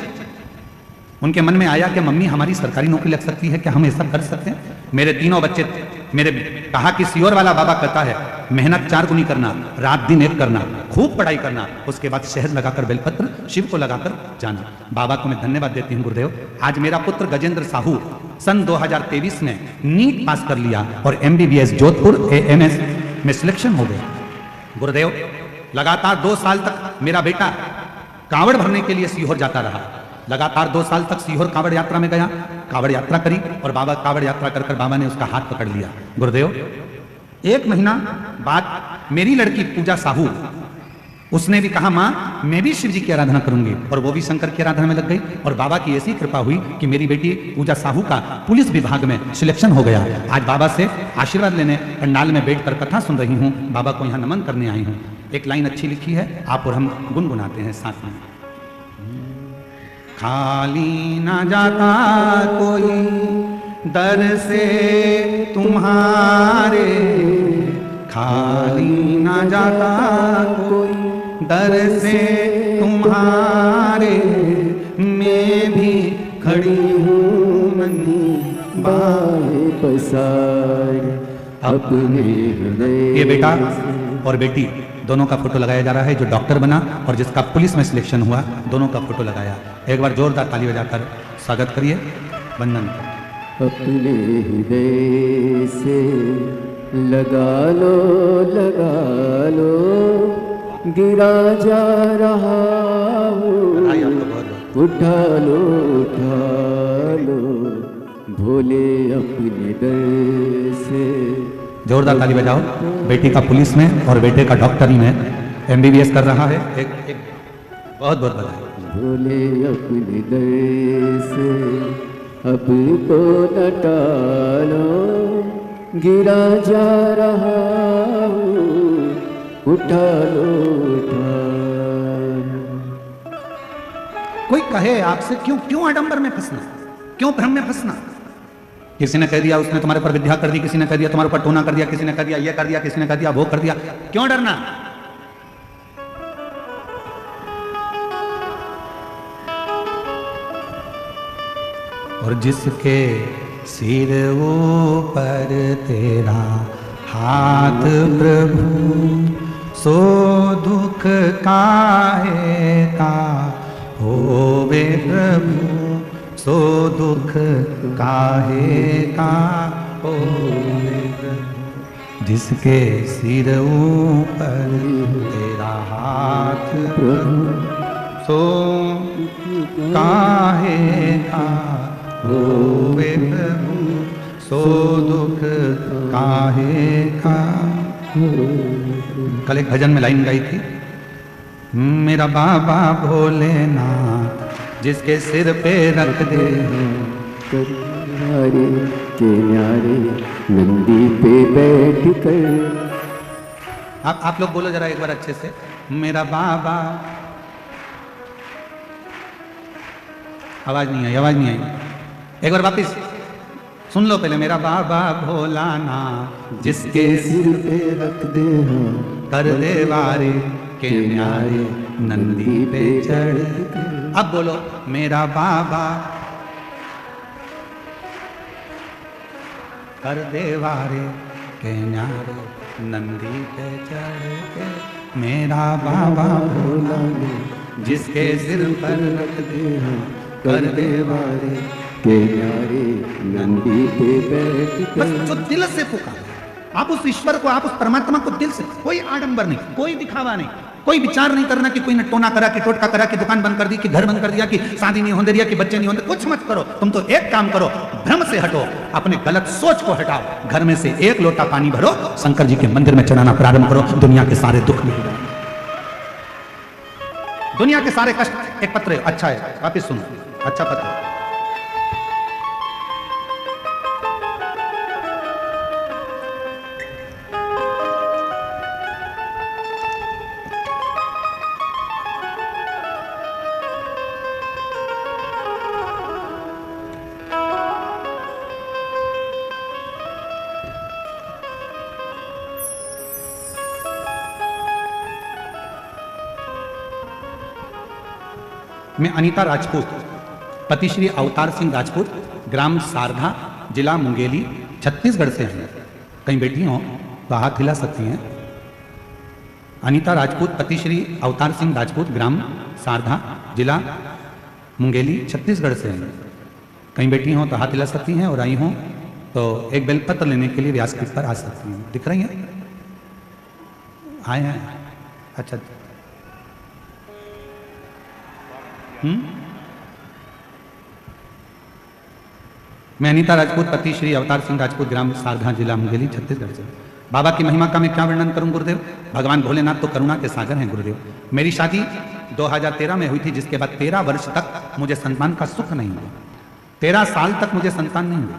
उनके मन में आया कि मम्मी हमारी सरकारी नौकरी लग सकती है, क्या हम ऐसा कर सकते हैं? मेरे 3 बच्चे मेरे कहा कि सियोर वाला बाबा कहता है मेहनत 4 गुनी करना, रात दिन एक करना, खूब पढ़ाई करना, उसके बाद शहद लगाकर बेलपत्र शिव को लगाकर जाना। बाबा को मैं धन्यवाद देती हूँ। गुरुदेव, आज मेरा पुत्र गजेंद्र साहू सन 2023 में नीट पास कर लिया और MBBS जोधपुर AMS में सिलेक्शन हो गया। गुरुदेव, लगातार 2 साल तक मेरा बेटा कांवड़ भरने के लिए सीहोर जाता रहा। लगातार 2 साल तक सीहोर कांवड़ यात्रा में गया, कांवड़ यात्रा करी और बाबा कांवड़ यात्रा कर बाबा ने उसका हाथ पकड़ लिया। गुरुदेव, 1 महीना बाद मेरी लड़की पूजा साहू, उसने भी कहा माँ मैं भी शिव जी की आराधना करूंगी, और वो भी शंकर की आराधना में लग गई। और बाबा की ऐसी कृपा हुई कि मेरी बेटी पूजा साहू का पुलिस विभाग में सिलेक्शन हो गया। आज बाबा से आशीर्वाद लेने पंडाल में बैठकर कथा सुन रही हूँ, बाबा को यहाँ नमन करने आई हूँ। एक लाइन अच्छी लिखी है, आप और हम गुनगुनाते हैं साथ में। खाली ना जाता कोई दर से तुम्हारे, खाली ना जाता कोई, दर से तुम्हारे मैं भी खड़ी हूँ नन्ही बाहें पसार अपने हृदय। ये बेटा और बेटी दोनों का फोटो लगाया जा रहा है, जो डॉक्टर बना और जिसका पुलिस में सिलेक्शन हुआ, दोनों का फोटो लगाया। एक बार जोरदार ताली बजाकर स्वागत करिए, वंदन। अपने हृदय से लगा लो, गिरा जा रहा हूँ, उठा लो भोले अपने दर से। जोरदार ताली बजाओ। बेटी का पुलिस में और बेटे का डॉक्टरी में MBBS कर रहा है। एक बहुत बहुत बधाई। भोले अपने दर से अब को न टालो, गिरा जा रहा हूँ, उठा लो। कोई कहे आपसे क्यों आडंबर में फंसना, क्यों भ्रम में फंसना? किसी ने कह दिया उसने तुम्हारे पर विद्या कर दी, किसी ने कह दिया तुम्हारे ऊपर टोना कर दिया, किसी ने कह दिया ये कर दिया, किसी ने कह दिया वो कर दिया, क्यों डरना? और जिसके सिर ऊपर तेरा हाथ प्रभु, सो दुख काहे का होवे प्रभु, सो दुख काहे का होवे प्रभु। जिसके सिर ऊपर तेरा हाथ प्रभु, सो काहे का होवे प्रभु, सो दुख काहे का। कल एक भजन में लाइन गाई थी, मेरा बाबा भोलेनाथ जिसके सिर पे रख दे किनारे किनारे नंदी पे बैठ कर। आप लोग बोलो जरा एक बार अच्छे से, मेरा बाबा। आवाज नहीं आई। एक बार वापिस सुन लो पहले। मेरा बाबा भोलानाथ जिसके सिर पे रख दे कर दे वारे के न्यारे नंदी पे चढ़। अब बोलो, मेरा बाबा कर दे वारे के न्यारे नंदी पे चढ़ के। मेरा बाबा भोलानाथ जिसके सिर पर रख दे कर दे वारे के न्यारे नंदी पे बैठ बस जो दिल से पुकारे आप उस ईश्वर को, आप उस परमात्मा को दिल से, कोई आडंबर नहीं, कोई दिखावा नहीं, कोई विचार नहीं करना कि कोई ने टोना करा, कि टोटका करा, कि दुकान बंद कर दी, कि घर बंद कर दिया, कि शादी नहीं होने दिया, कि बच्चे नहीं होने, कुछ मत करो। तुम तो एक काम करो, भ्रम से हटो, अपने गलत सोच को हटाओ, घर में से एक लोटा पानी भरो, शंकर जी के मंदिर में चढ़ाना प्रारंभ करो, दुनिया के सारे दुख मिट जाएंगे, दुनिया के सारे कष्ट। एक पत्र अच्छा है, वापिस सुनो, अच्छा पत्र। मैं अनीता राजपूत, पति श्री अवतार सिंह राजपूत, ग्राम सारधा, जिला मुंगेली, छत्तीसगढ़ से हैं। कहीं बैठी हो तो हाथ हिला सकती हैं। अनीता राजपूत, पति श्री अवतार सिंह राजपूत, ग्राम सारधा, जिला मुंगेली, छत्तीसगढ़ से हैं। कहीं बैठी हो तो हाथ हिला सकती हैं, और आई हो तो एक बेलपत्र लेने के लिए व्यासपीठ पर आ सकती हैं। दिख रही हैं? आए हैं? अच्छा। मैं अनीता राजपूत, पति श्री अवतार सिंह राजपूत, ग्राम सारधा, जिला मुंगेली, छत्तीसगढ़ से। बाबा की महिमा का मैं क्या वर्णन करूं गुरुदेव? भगवान भोलेनाथ तो करुणा के सागर हैं गुरुदेव। मेरी शादी 2013 में हुई थी, जिसके बाद 13 वर्ष तक मुझे संतान का सुख नहीं हुआ। 13 साल तक मुझे संतान नहीं हुई।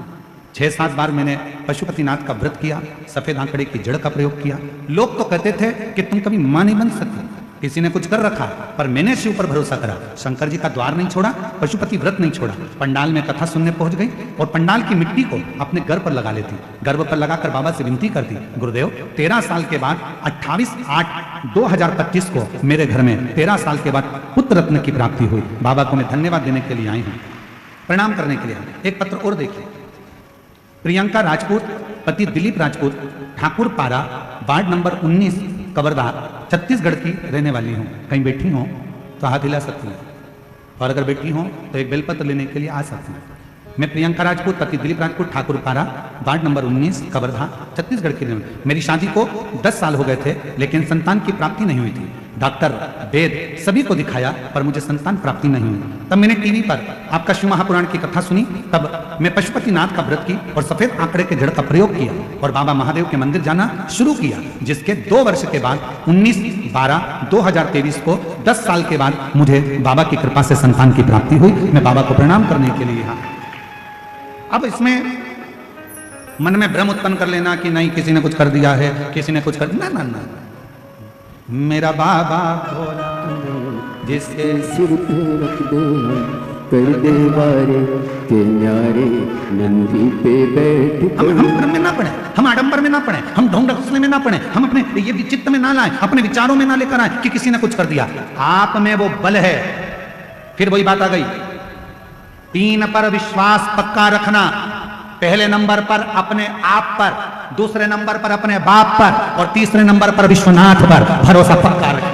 6-7 बार मैंने पशुपतिनाथ का व्रत किया, सफेद आंकड़े की जड़ का प्रयोग किया। लोग तो कहते थे कि तुम कभी मां नहीं बन सकती, किसी ने कुछ कर रखा, पर मैंने शिव पर भरोसा करा। शंकर जी का द्वार नहीं छोड़ा, पशुपति व्रत नहीं छोड़ा। पंडाल में कथा सुनने पहुंच गई और पंडाल की मिट्टी को अपने गर्भ पर लगा लेती। गर्भ पर लगाकर बाबा से विनती करती, गुरुदेव 13 साल के बाद 28/8/2025 को मेरे घर में 13 साल के बाद पुत्र रत्न की प्राप्ति हुई। बाबा को मैं धन्यवाद देने के लिए आई हूँ, प्रणाम करने के लिए। एक पत्र और देखिए। प्रियंका राजपूत, पति दिलीप राजपूत, ठाकुर पारा, वार्ड नंबर 19, कवर्धा, छत्तीसगढ़ की रहने वाली हूँ। कहीं बैठी हो तो हाथ हिला सकती हूँ, और अगर बैठी हो तो एक बेलपत्र लेने के लिए आ सकती हूँ। मैं प्रियंका राजपूत, पति दिलीप राजपूत, ठाकुर पारा, वार्ड नंबर 19, कवर्धा, छत्तीसगढ़ की रहने वाली। मेरी शादी को 10 साल हो गए थे, लेकिन संतान की प्राप्ति नहीं हुई थी। डॉक्टर, वेद सभी को दिखाया, पर मुझे संतान प्राप्ति नहीं हुई। तब मैंने टीवी पर आपका शिव महापुराण की कथा सुनी। तब मैं पशुपतिनाथ का व्रत की और सफेद आंकड़े के जड़ का प्रयोग किया और बाबा महादेव के मंदिर जाना शुरू किया, जिसके 2 वर्ष के बाद 19/12/2023 को 10 साल के बाद मुझे बाबा की कृपा से संतान की प्राप्ति हुई। मैं बाबा को प्रणाम करने के लिए यहाँ। अब इसमें मन में भ्रम उत्पन्न कर लेना कि नहीं किसी ने कुछ कर दिया है, किसी ने कुछ कर दिया, ना ना, मेरा बाबा भोला जिसके सिर पे रख दे कर दे वारे के न्यारे नंदी पे बैठ। हम भ्रम में ना पड़े, हम आडंबर में ना पड़े, हम ढोंग ढकोसले में ना पड़े, हम अपने ये चित्त में ना लाए, अपने विचारों में ना लेकर आए कि किसी ने कुछ कर दिया। आप में वो बल है। फिर वही बात आ गई, 3 पर विश्वास पक्का रखना। पहले नंबर पर अपने आप पर, दूसरे नंबर पर अपने बाप पर, और तीसरे नंबर पर विश्वनाथ पर भरोसा पक्का रखना।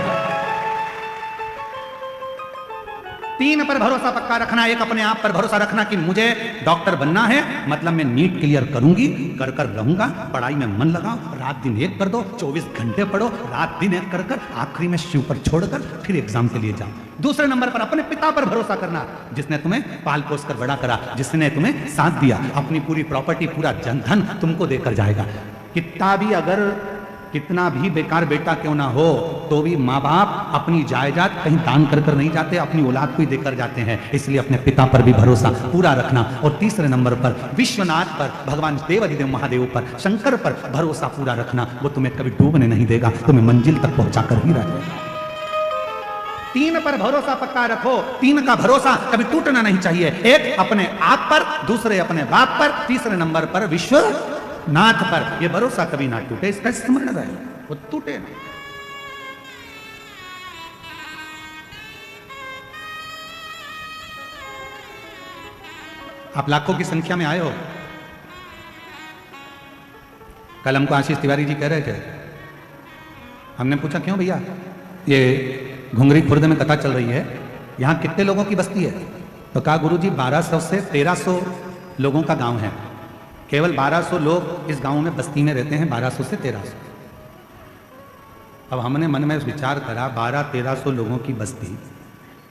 3 पर भरोसा पक्का रखना। एक अपने आप पर भरोसा रखना कि मुझे डॉक्टर बनना है, मतलब मैं नीट क्लियर करूंगी, कर कर रहूंगा। पढ़ाई में मन लगाओ, रात दिन एक कर दो, 24 घंटे पढ़ो, रात दिन एक कर कर आखिरी में शिव पर छोड़कर फिर एग्जाम के लिए जाओ। दूसरे नंबर पर अपने पिता पर भरोसा करना, जिसने तुम्हें पाल पोस कर बड़ा करा, जिसने तुम्हें साथ दिया, अपनी पूरी प्रॉपर्टी, पूरा जनधन तुमको देकर जाएगा। कितना भी बेकार बेटा क्यों ना हो, तो भी माँ बाप अपनी जायदाद कहीं दान कर कर नहीं जाते, अपनी औलाद को ही देकर जाते हैं। इसलिए अपने पिता पर भी भरोसा पूरा रखना। और तीसरे नंबर पर विश्वनाथ पर, भगवान देवाधिदेव महादेव पर, शंकर पर भरोसा पूरा रखना। वो तुम्हें कभी डूबने नहीं देगा, तुम्हें मंजिल तक पहुंचा कर ही रहेगा। 3 पर भरोसा पक्का रखो। 3 का भरोसा कभी टूटना नहीं चाहिए। एक अपने आप पर, दूसरे अपने बाप पर, तीसरे नंबर पर विश्वनाथ पर। यह भरोसा कभी ना टूटे, इसका स्मरण रहे, वो टूटे ना। आप लाखों की संख्या में आए हो। कल हमको आशीष तिवारी जी कह रहे थे, हमने पूछा क्यों भैया ये घुंगरी खुर्द में कथा चल रही है, यहाँ कितने लोगों की बस्ती है? तो कहा गुरुजी 1200 से 1300 लोगों का गांव है। केवल 1200 लोग इस गांव में बस्ती में रहते हैं, 1200 से 1300। अब हमने मन में विचार करा 1200-1300 लोगों की बस्ती,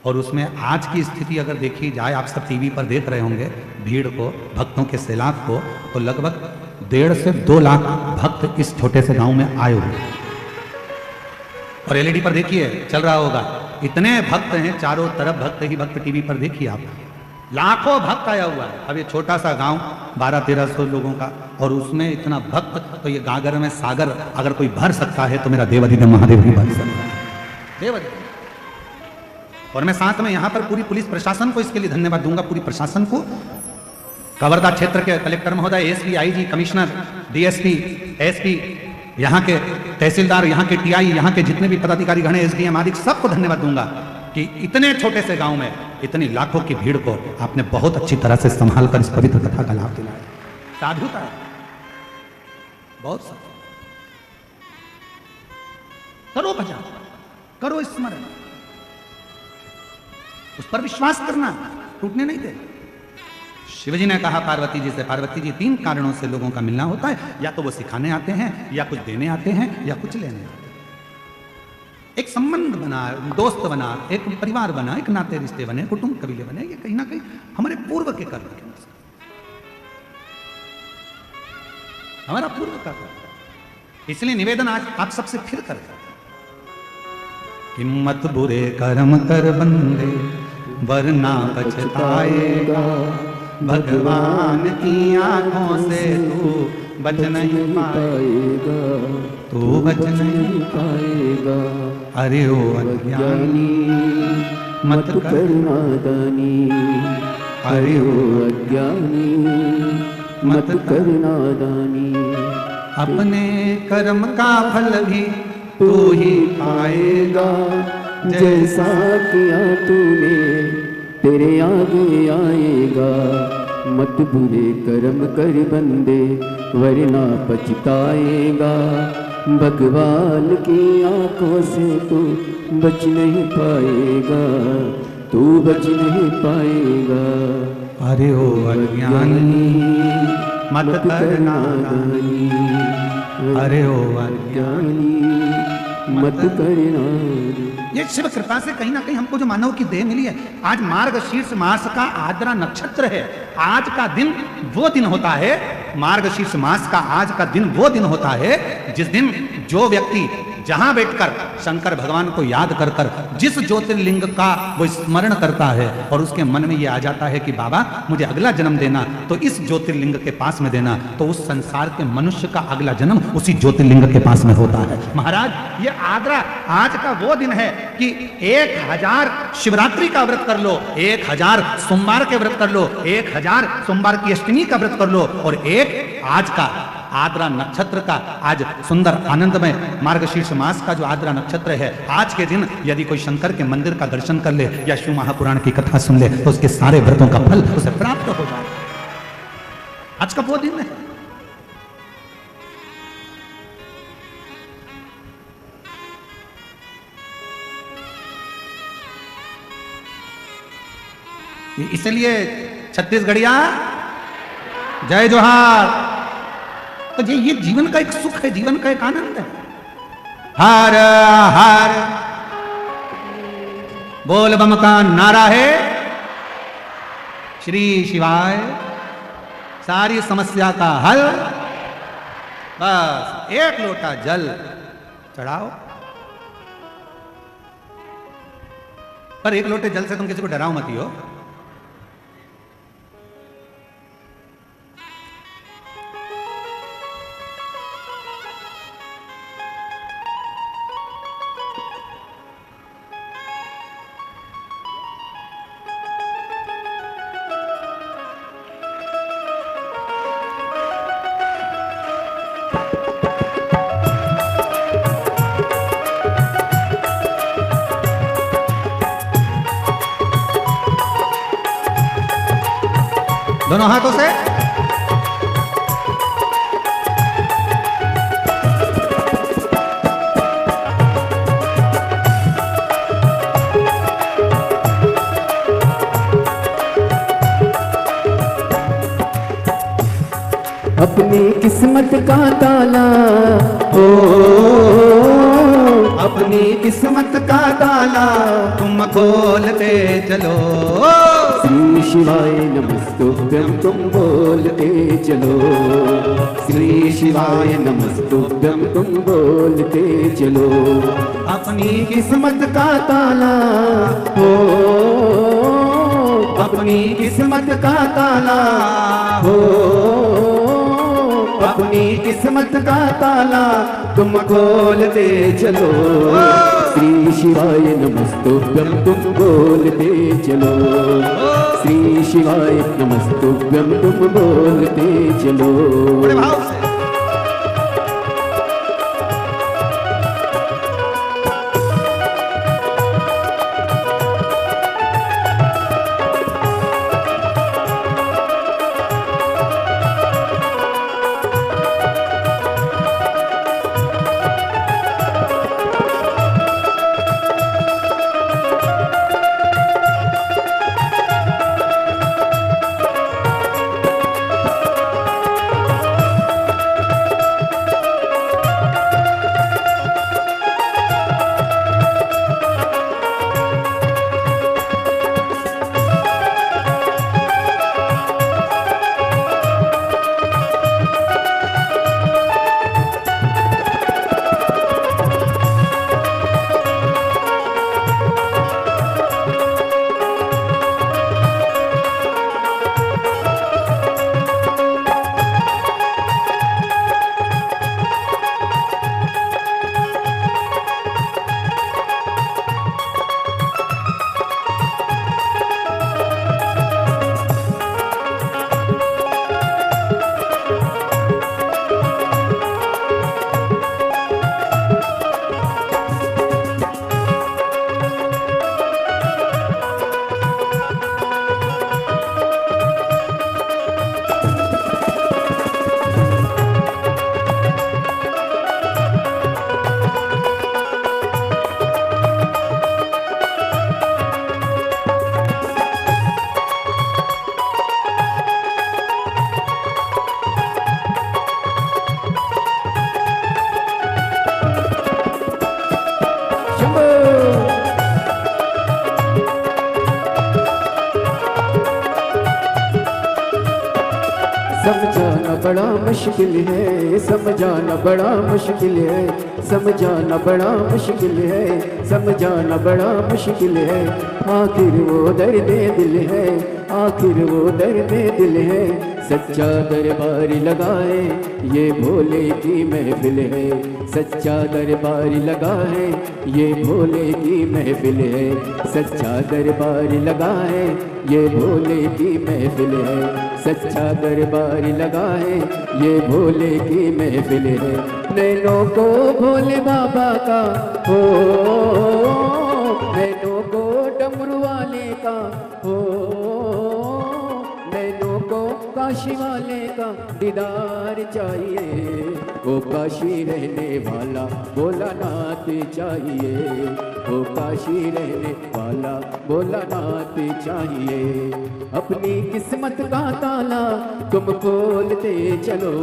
और उसमें आज की स्थिति अगर देखी जाए, आप सब टीवी पर देख रहे होंगे भीड़ को, भक्तों के सैलाब को, तो लगभग 1.5 से 2 लाख भक्त इस छोटे से गांव में आए हुए। और एलईडी पर देखिए चल रहा होगा, इतने भक्त हैं, चारों तरफ भक्त ही भक्त। टीवी पर देखिए आप, लाखों भक्त आया हुआ है। अब ये छोटा सा गांव 1200-1300 लोगों का, और उसमें इतना भक्त, तो ये गागर में सागर अगर कोई भर सकता है तो मेरा देवाधिदेव महादेव ही भर सकता है। देवाधिदेव। और मैं साथ में यहाँ पर पूरी पुलिस प्रशासन को इसके लिए धन्यवाद दूंगा, पूरी प्रशासन को, कवर्धा क्षेत्र के कलेक्टर महोदय, SP, IG, commissioner, DSP, SP, यहाँ के तहसीलदार, यहाँ के टीआई, यहाँ के जितने भी पदाधिकारी गण, एसडीएम आदि, सबको धन्यवाद दूंगा कि इतने छोटे से गांव में इतनी लाखों की भीड़ को आपने बहुत अच्छी तरह से संभाल कर इस पवित्र कथा का लाभ दिलाया। साधुता है, बहुत साधु। करो भजन, करो स्मरण, उस पर विश्वास करना, टूटने नहीं दे। शिवजी ने कहा पार्वती जी से, पार्वती जी 3 कारणों से लोगों का मिलना होता है, या तो वो सिखाने आते हैं, या कुछ देने आते हैं, या कुछ लेने आते हैं। एक संबंध बना, दोस्त बना, एक परिवार बना, एक नाते रिश्ते बने, कुटुंब कबीले बने, ये कहीं ना कहीं हमारे पूर्व के कर्म के अनुसार, हमारा पूर्व का कर्म। इसलिए निवेदन आज आप सबसे फिर कर, हिम्मत बुरे कर्म कर बंदे वरना पछताएगा, भगवान की आंखों से तू बच नहीं पाएगा, तू बच नहीं पाएगा। अरे ओ अज्ञानी मत कर नादानी, अरे ओ अज्ञानी मत कर नादानी। अपने कर्म का फल भी तू ही पाएगा, जैसा किया तूने तेरे आगे आएगा। मत बुरे कर्म कर बंदे वरना पछताएगा। भगवान की आंखों से तू बच नहीं पाएगा, तू बच नहीं पाएगा। अरे ओ अज्ञानी मत कर नादानी, अरे ओ अज्ञानी मत कर नादानी। ये शिव कृपा से कहीं ना कहीं हमको जो मानव की देह मिली है। आज मार्गशीर्ष मास का आद्रा नक्षत्र है। आज का दिन वो दिन होता है, मार्गशीर्ष मास का आज का दिन वो दिन होता है जिस दिन जो व्यक्ति जहां बैठकर शंकर भगवान को याद कर कर जिस ज्योतिर्लिंग का वो स्मरण करता है और उसके मन में ये आ जाता है कि बाबा मुझे अगला जन्म देना तो इस ज्योतिर्लिंग के पास में देना, तो उस संसार के मनुष्य का अगला जन्म उसी ज्योतिर्लिंग के पास में होता है। महाराज ये आद्रा आज का वो दिन है कि 1000 शिवरात्रि का व्रत कर लो, 1000 सोमवार के व्रत कर लो, 1000 सोमवार की अष्टमी का व्रत कर लो, और एक आज का आद्रा नक्षत्र का आज सुंदर आनंदमय मार्गशीर्ष मास का जो आद्रा नक्षत्र है, आज के दिन यदि कोई शंकर के मंदिर का दर्शन कर ले या शिव महापुराण की कथा सुन ले तो उसके सारे व्रतों का फल उसे प्राप्त हो जाए। आज का वो दिन है। इसलिए छत्तीसगढ़िया जय जोहार। तो ये जीवन का एक सुख है, जीवन का एक आनंद है। हर हर बोल बम का नारा है, श्री शिवाय सारी समस्या का हल। बस एक लोटा जल चढ़ाओ, पर एक लोटे जल से तुम किसी को डराओ मत हो। दोनों हाथों से अपनी किस्मत का ताला हो, अपनी किस्मत का ताला तुम खोलते चलो। श्री शिवाय नमस्तुभ्यं तुम बोलते चलो, श्री शिवाय नमस्तुभ्यं तुम बोलते चलो। अपनी किस्मत का ताला हो, अपनी किस्मत का ताला हो, अपनी किस्मत का ताला तुम खोलते चलो। श्री शिवाय नमस्तुभ्यं तुम बोलते चलो, श्री शिवाय नमस्तुभ्यं तुम बोलते चलो। बड़े भाव से समझाना बड़ा मुश्किल है, समझाना बड़ा मुश्किल है, समझाना बड़ा मुश्किल है, समझाना बड़ा मुश्किल है। आखिर वो दर्द दिल है, आखिर वो दर्द दिल है। सच्चा दरबार लगाए ये भोले की महफिल है, सच्चा दरबार लगाए ये भोले की महफिल है, सच्चा दरबार लगाए ये भोले की महफिल है, सच्चा दरबार लगाए ये भोले की महफिल है। नैनों को भोले बाबा का हो, नैनों को डमरू वाले का हो, नैनों को काशी वाले का दीदार चाहिए। वो काशी रहने वाला भोलानाथ चाहिए, वो काशी रहने वाला भोलानाथ चाहिए। अपनी किस्मत का ताला तुम खोलते चलो,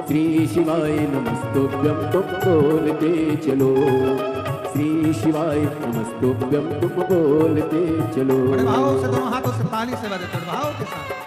श्री शिवाय नमस्तुभ्यं तुम बोलते चलो, श्री शिवाय नमस्तुभ्यं तुम बोलते चलो। बड़े भाव से दोनों हाथों से ताली से बजाते हैं, भाव के साथ।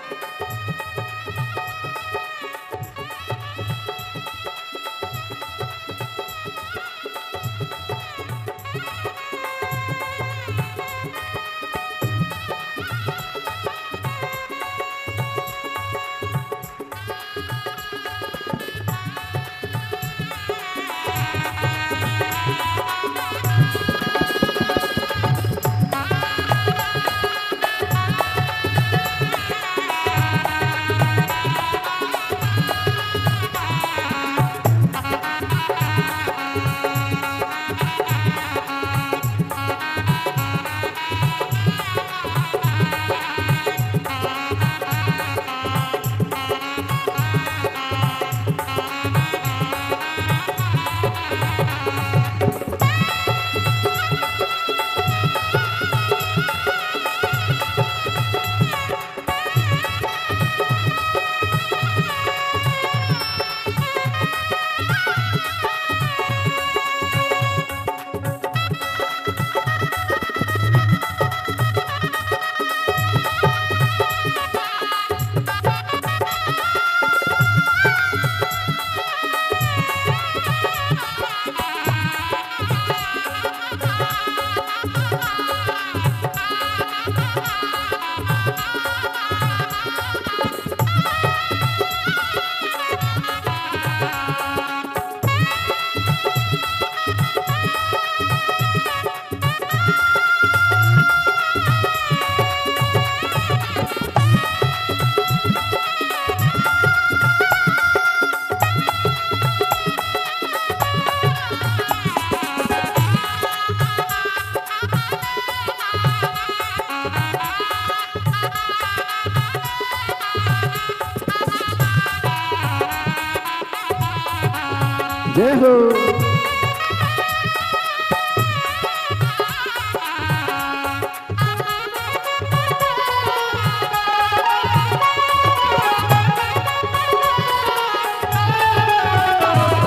जय हो।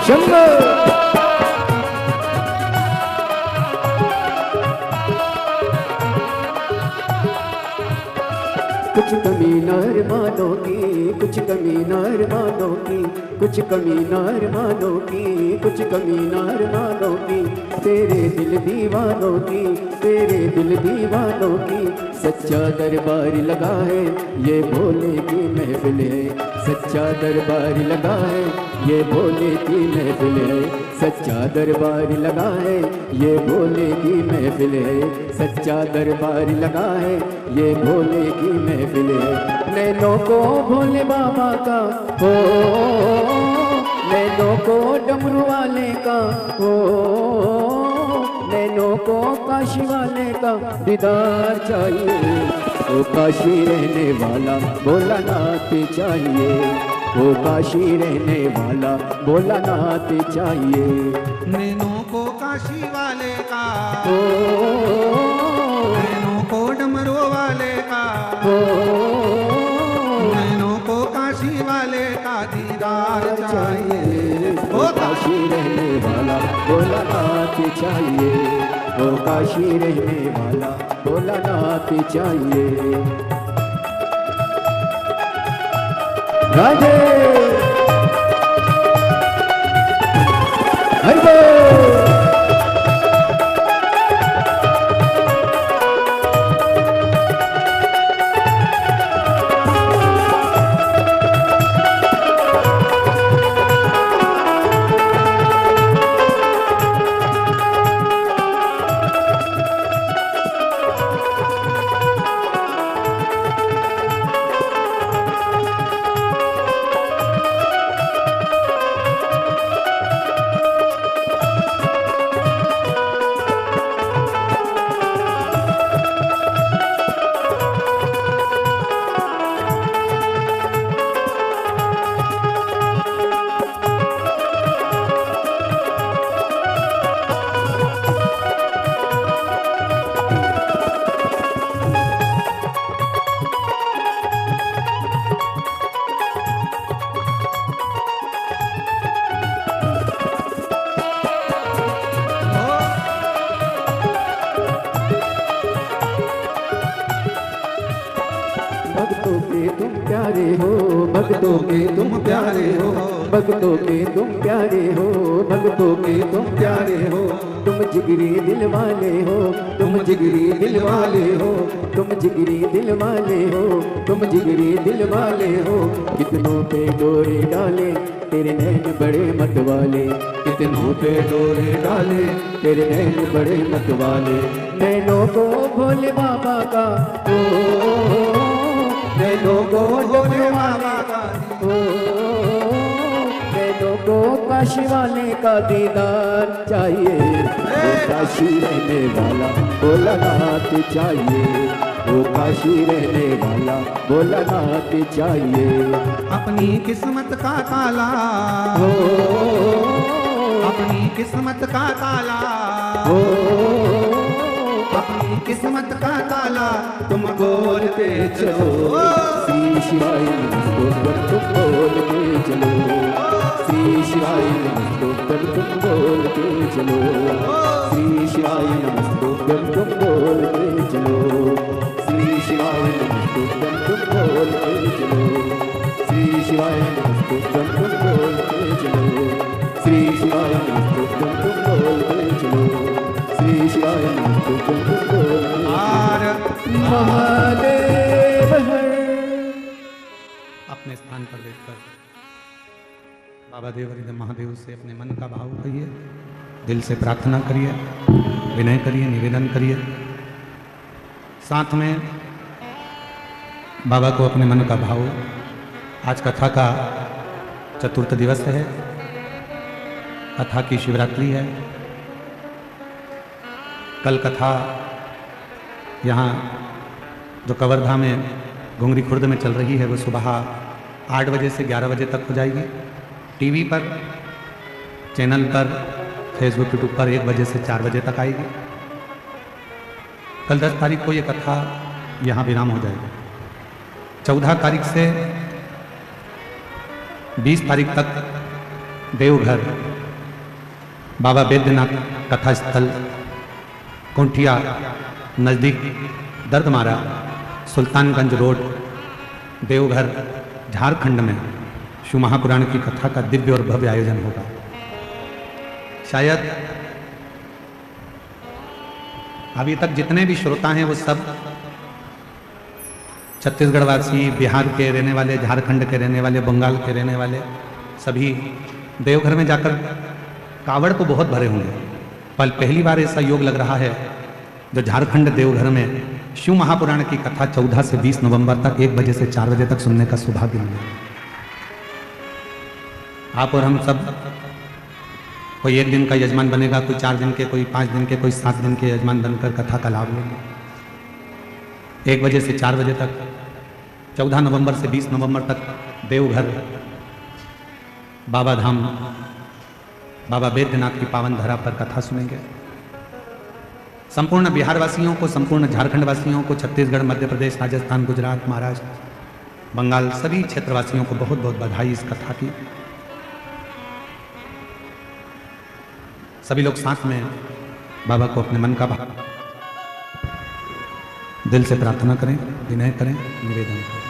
शंभो कुछ कमी नार मानो की, कुछ कमी नार मानो की, कुछ कमी नार मानो की, कुछ कमी नार मानो की, तेरे दिल दीवानों की, तेरे दिल दीवानों की। सच्चा दरबार लगा है ये भोले की महफिल है, सच्चा दरबार लगा है ये भोले की महफिल है, सच्चा दरबार लगा है ये भोले की महफिल है, सच्चा दरबार लगा है ये भोले की महफिल है। नैनों को भोले बाबा का हो, नैनों को डमरू वाले का हो, नैनों को काशी वाले का दीदार चाहिए। वो काशी रहने वाला भोलानाथ चाहिए, वो काशी रहने वाला भोलानाथ चाहिए। नैनों को काशी वाले का हो, नैनों को डमरू वाले का हो, नैनों को काशी वाले का दीदार चाहिए। वो काशी रहने वाला भोलानाथ चाहिए, वो काशी रहने वाला भोलानाथ चाहिए। राधे हरि बोल। भक्तों के तुम प्यारे हो, भक्तों के तुम प्यारे हो, भक्तों के तुम प्यारे हो, भक्तों के तुम प्यारे हो। तुम जिगरी दिल वाले हो, तुम जिगरी दिल वाले हो, तुम जिगरी दिल वाले हो, तुम जिगरी दिल वाले हो। कितनों पे डोरे डाले तेरे नैन बड़े मत वाले, कितनों पे डोरे डाले तेरे नैन बड़े मत वाले। नैनों को भोले बाबा का नैनों को भोले बाबा का नैनों को काशी वाले का दीदार चाहिए। वो काशी रहने वाला भोलानाथ चाहिए, वो काशी रहने वाला भोलानाथ चाहिए। अपनी किस्मत का ताला हो, अपनी किस्मत का ताला हो, अपनी किस्मत का ताला तुम बोलते चलो। श्री शिवाय नमस्तोत्रम तुम बोलते चलो, श्री शिवाय नमस्तोत्रम तुम बोलते चलो, श्री शिवाय नमस्तोत्रम तुम बोलते चलो, श्री शिवाय नमस्तोत्रम तुम बोलते चलो, श्री शिवाय नमस्तोत्रम तुम बोलते चलो, श्री शिवाय नमस्तोत्रम तुम बोलते चलो, श्री शिवाय नमस्तोत्रम तुम बोलते चलो। महादेव है। अपने स्थान पर देखकर बाबा देवरिद महादेव से अपने मन का भाव कहिए, दिल से प्रार्थना करिए, विनय करिए, निवेदन करिए। साथ में बाबा को अपने मन का भाव। आज कथा का चतुर्थ दिवस है, कथा की शिवरात्रि है। कल कथा यहाँ जो कवर्धा में घुंगरी खुर्द में चल रही है वो सुबह 8 बजे से 11 बजे तक हो जाएगी। टीवी पर, चैनल पर, फेसबुक यूट्यूब पर 1 बजे से 4 बजे तक आएगी। कल 10 तारीख को ये कथा यहाँ विराम हो जाएगी। 14 तारीख से 20 तारीख तक देवघर बाबा बैद्यनाथ कथा स्थल कुंठिया नज़दीक दर्दमारा सुल्तानगंज रोड देवघर झारखंड में शिव महापुराण की कथा का दिव्य और भव्य आयोजन होगा। शायद अभी तक जितने भी श्रोता हैं वो सब छत्तीसगढ़ वासी, बिहार के रहने वाले, झारखंड के रहने वाले, बंगाल के रहने वाले सभी देवघर में जाकर कावड़ तो बहुत भरे होंगे, पर पहली बार ऐसा योग लग रहा है जो झारखंड देवघर में शिव महापुराण की कथा 14 से 20 नवंबर तक 1 बजे से 4 बजे तक सुनने का सौभाग्य मिले। आप और हम सब, कोई 1 दिन का यजमान बनेगा, कोई 4 दिन के, कोई 5 दिन के, कोई 7 दिन के यजमान बनकर कथा का लाभ लेंगे। 1 बजे से 4 बजे तक 14 नवंबर से 20 नवंबर तक देवघर बाबा धाम बाबा बैद्यनाथ की पावन धरा पर कथा सुनेंगे। संपूर्ण बिहार वासियों को, संपूर्ण झारखंड वासियों को, छत्तीसगढ़, मध्य प्रदेश, राजस्थान, गुजरात, महाराष्ट्र, बंगाल, सभी क्षेत्रवासियों को बहुत बहुत बधाई इस कथा की। सभी लोग साथ में बाबा को अपने मन का भाव दिल से प्रार्थना करें, विनय करें, निवेदन करें।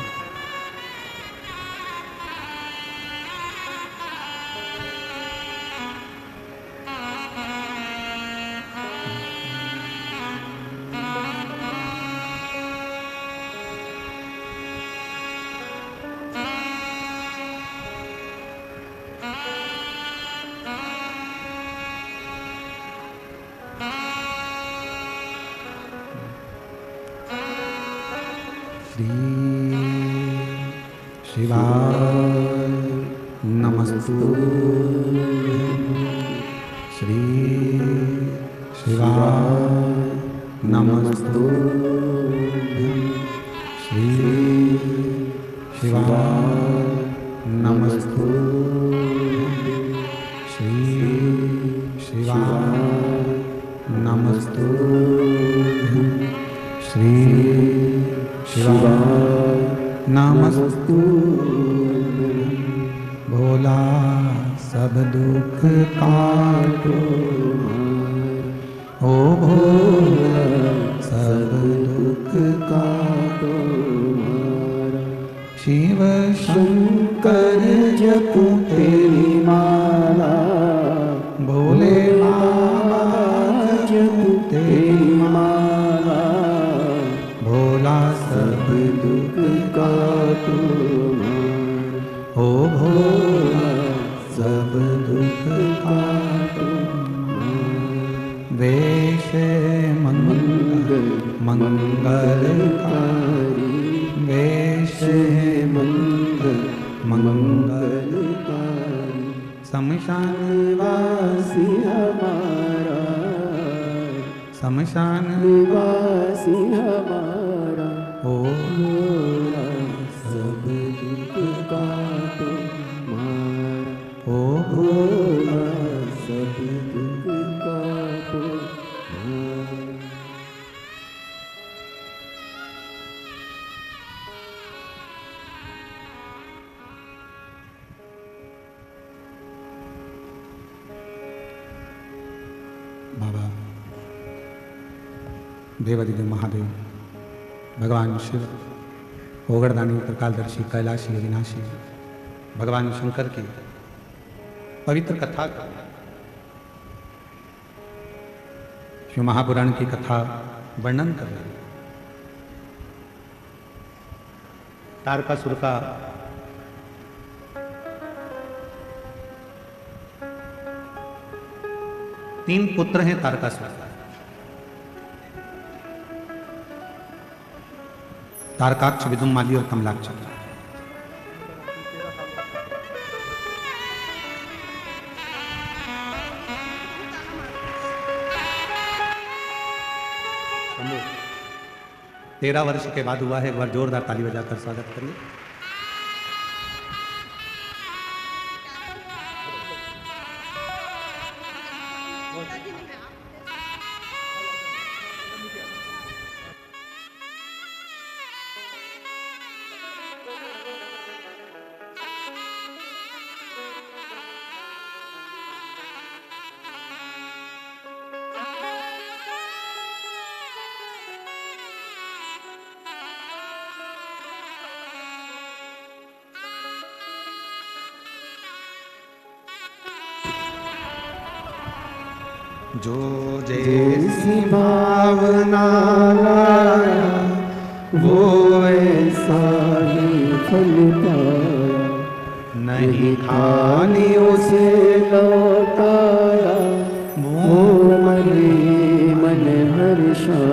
शिवाय नमस्तुभ्यं श्री शिवाय नमस्तुभ्यं श्री शिवाय नमस्तुभ्यं श्री शिवाय नमस्तुभ्यं श्री शिवाय नमस्तुभ्यं भोला सब दुख काटो ओ भोला सब दुख काटो शिव शंकर जपो तेरी माला भोले बाबा जपो तेरी माला भोला सब दुख काटो ओ भोला सब दुख काटो वेश मंगल मंगलकारी वेश मंगल मंगलकारी शमशान वासी हमारा शमशान वासी हमारा ओ भोला सब दुख काटो मारा ओ भोला सब दुख काटो मारा। बाबा देवादिदेव महादेव भगवान शिव ओगरदानी त्रिकालदर्शी कैलाशी अविनाशी भगवान शंकर की पवित्र कथा शिव महापुराण की कथा वर्णन कर रहे हैं। तारकासुर का तीन पुत्र हैं तारकासुर। तारकाक्ष, विदुमाली और कमलाक्ष। शंभू 13 वर्ष के बाद हुआ है। एक बार जोरदार ताली बजाकर स्वागत करिए। जो जैसी भावना लाया वो ऐसा ही फल पाया, नहीं खाली उसे लौटाया वो मन मन हर्षा,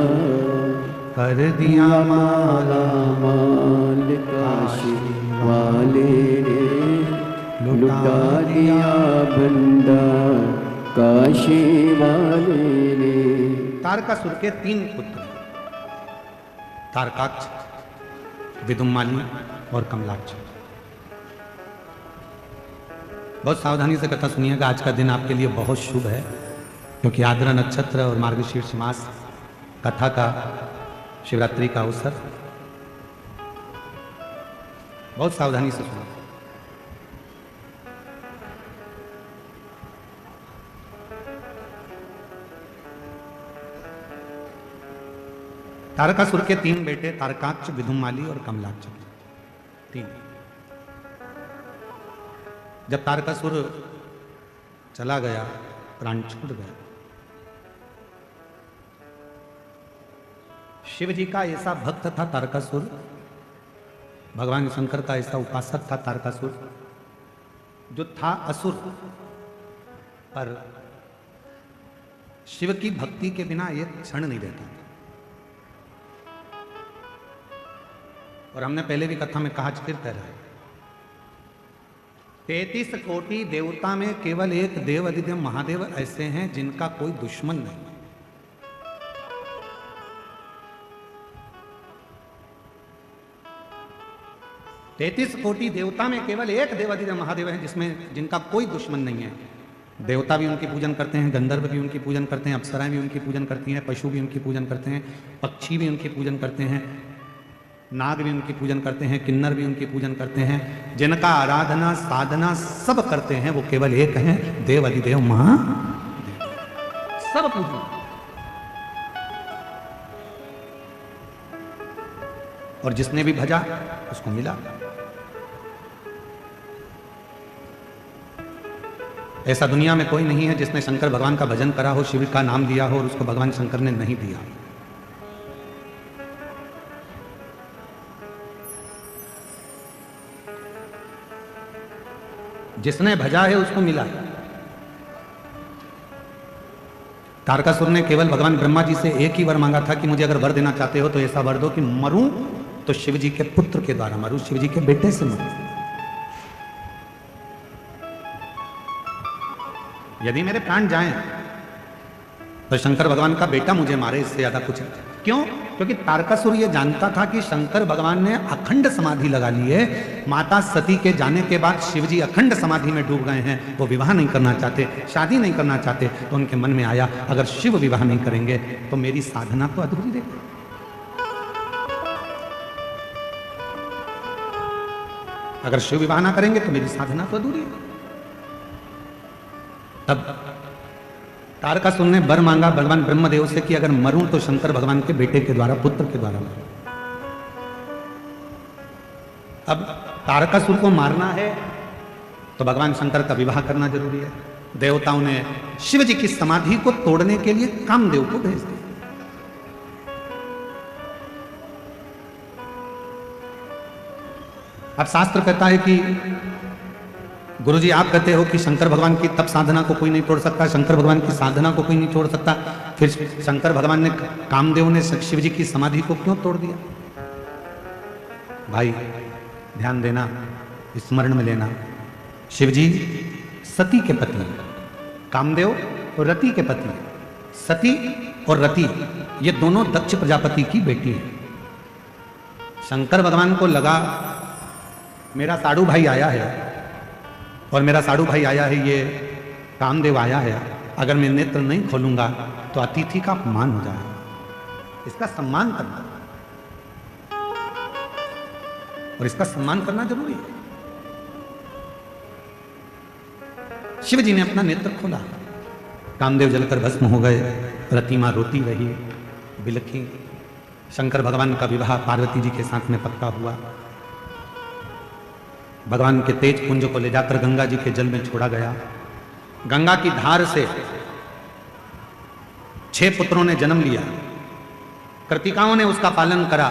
कर दिया माला माल काशी वाले ने, लुटा दिया भंडार काशी वाले ने। तारकासुर के 3 पुत्र, तारकाक्ष, विदुमाली और कमलाक्ष। बहुत सावधानी से कथा सुनिएगा। आज का दिन आपके लिए बहुत शुभ है, क्योंकि आर्द्रा नक्षत्र और मार्गशीर्ष मास कथा का शिवरात्रि का अवसर। बहुत सावधानी से सुनो। तारकासुर के 3 बेटे, तारकाक्ष, विदुमाली और कमलाक्ष। 3। जब तारकासुर चला गया, प्राण छूट गया, शिव जी का ऐसा भक्त था तारकासुर, भगवान शंकर का ऐसा उपासक था तारकासुर, जो था असुर, पर शिव की भक्ति के बिना एक क्षण नहीं रहता था। और हमने पहले भी कथा में कहा, फिर कह रहा है, 33 कोटि देवता में केवल एक देव अधिदेव महादेव ऐसे हैं जिनका कोई दुश्मन नहीं। 33 कोटि देवता में केवल एक देव अधिदेव महादेव हैं जिनका कोई दुश्मन नहीं है। देवता भी उनकी पूजन करते हैं, गंधर्व भी उनकी पूजन करते हैं, अप्सराएं भी उनकी पूजन करती हैं, पशु भी उनकी पूजन करते हैं, पक्षी भी उनकी पूजन करते हैं, नाग भी उनकी पूजन करते हैं, किन्नर भी उनकी पूजन करते हैं। जिनका आराधना साधना सब करते हैं वो केवल एक हैं, देव अधिदेव महादेव। सब पूजन। और जिसने भी भजा उसको मिला। ऐसा दुनिया में कोई नहीं है जिसने शंकर भगवान का भजन करा हो, शिव का नाम लिया हो और उसको भगवान शंकर ने नहीं दिया। जिसने भजा है उसको मिला। तारकासुर ने केवल भगवान ब्रह्मा जी से एक ही वर मांगा था कि मुझे अगर वर देना चाहते हो तो ऐसा वर दो कि मरूं तो शिव जी के पुत्र के द्वारा मरूं, शिव जी के बेटे से मरूं। यदि मेरे प्राण जाएं तो शंकर भगवान का बेटा मुझे मारे, इससे ज्यादा कुछ। क्यों? क्योंकि तारकासुर ये जानता था कि शंकर भगवान ने अखंड समाधि लगा ली है। माता सती के जाने के बाद शिव जी अखंड समाधि में डूब गए हैं। वो विवाह नहीं करना चाहते, शादी नहीं करना चाहते। तो उनके मन में आया अगर शिव विवाह नहीं करेंगे तो मेरी साधना तो अधूरी रह गई। अगर शिव विवाह ना करेंगे तो मेरी साधना तो अधूरी है। तब तारकासुर ने वर मांगा भगवान ब्रह्मदेव से कि अगर मरूं तो शंकर भगवान के बेटे के द्वारा, पुत्र के द्वारा मरूं। अब तारकासुर को मारना है तो भगवान शंकर का विवाह करना जरूरी है। देवताओं ने शिव जी की समाधि को तोड़ने के लिए कामदेव को भेज दिया। अब शास्त्र कहता है कि गुरुजी आप कहते हो कि शंकर भगवान की तप साधना को कोई नहीं तोड़ सकता, शंकर भगवान की साधना को कोई नहीं तोड़ सकता, फिर शंकर भगवान ने, कामदेव ने शिव जी की समाधि को क्यों तोड़ दिया? भाई ध्यान देना, स्मरण में लेना। शिव जी सती के पति हैं, कामदेव और रति के पति हैं। सती और रति ये दोनों दक्ष प्रजापति की बेटी हैं। शंकर भगवान को लगा मेरा साड़ू भाई आया है और मेरा साड़ू भाई आया है, ये कामदेव आया है, अगर मैं नेत्र नहीं खोलूंगा तो अतिथि का अपमान हो जाएगा। इसका सम्मान करना, और इसका सम्मान करना जरूरी है। शिव जी ने अपना नेत्र खोला, कामदेव जलकर भस्म हो गए, रतिमा रोती रही, बिलखी। शंकर भगवान का विवाह पार्वती जी के साथ में पक्का हुआ। भगवान के तेज पुंज को ले जाकर गंगा जी के जल में छोड़ा गया। गंगा की धार से 6 पुत्रों ने जन्म लिया। कृतिकाओं ने उसका पालन करा।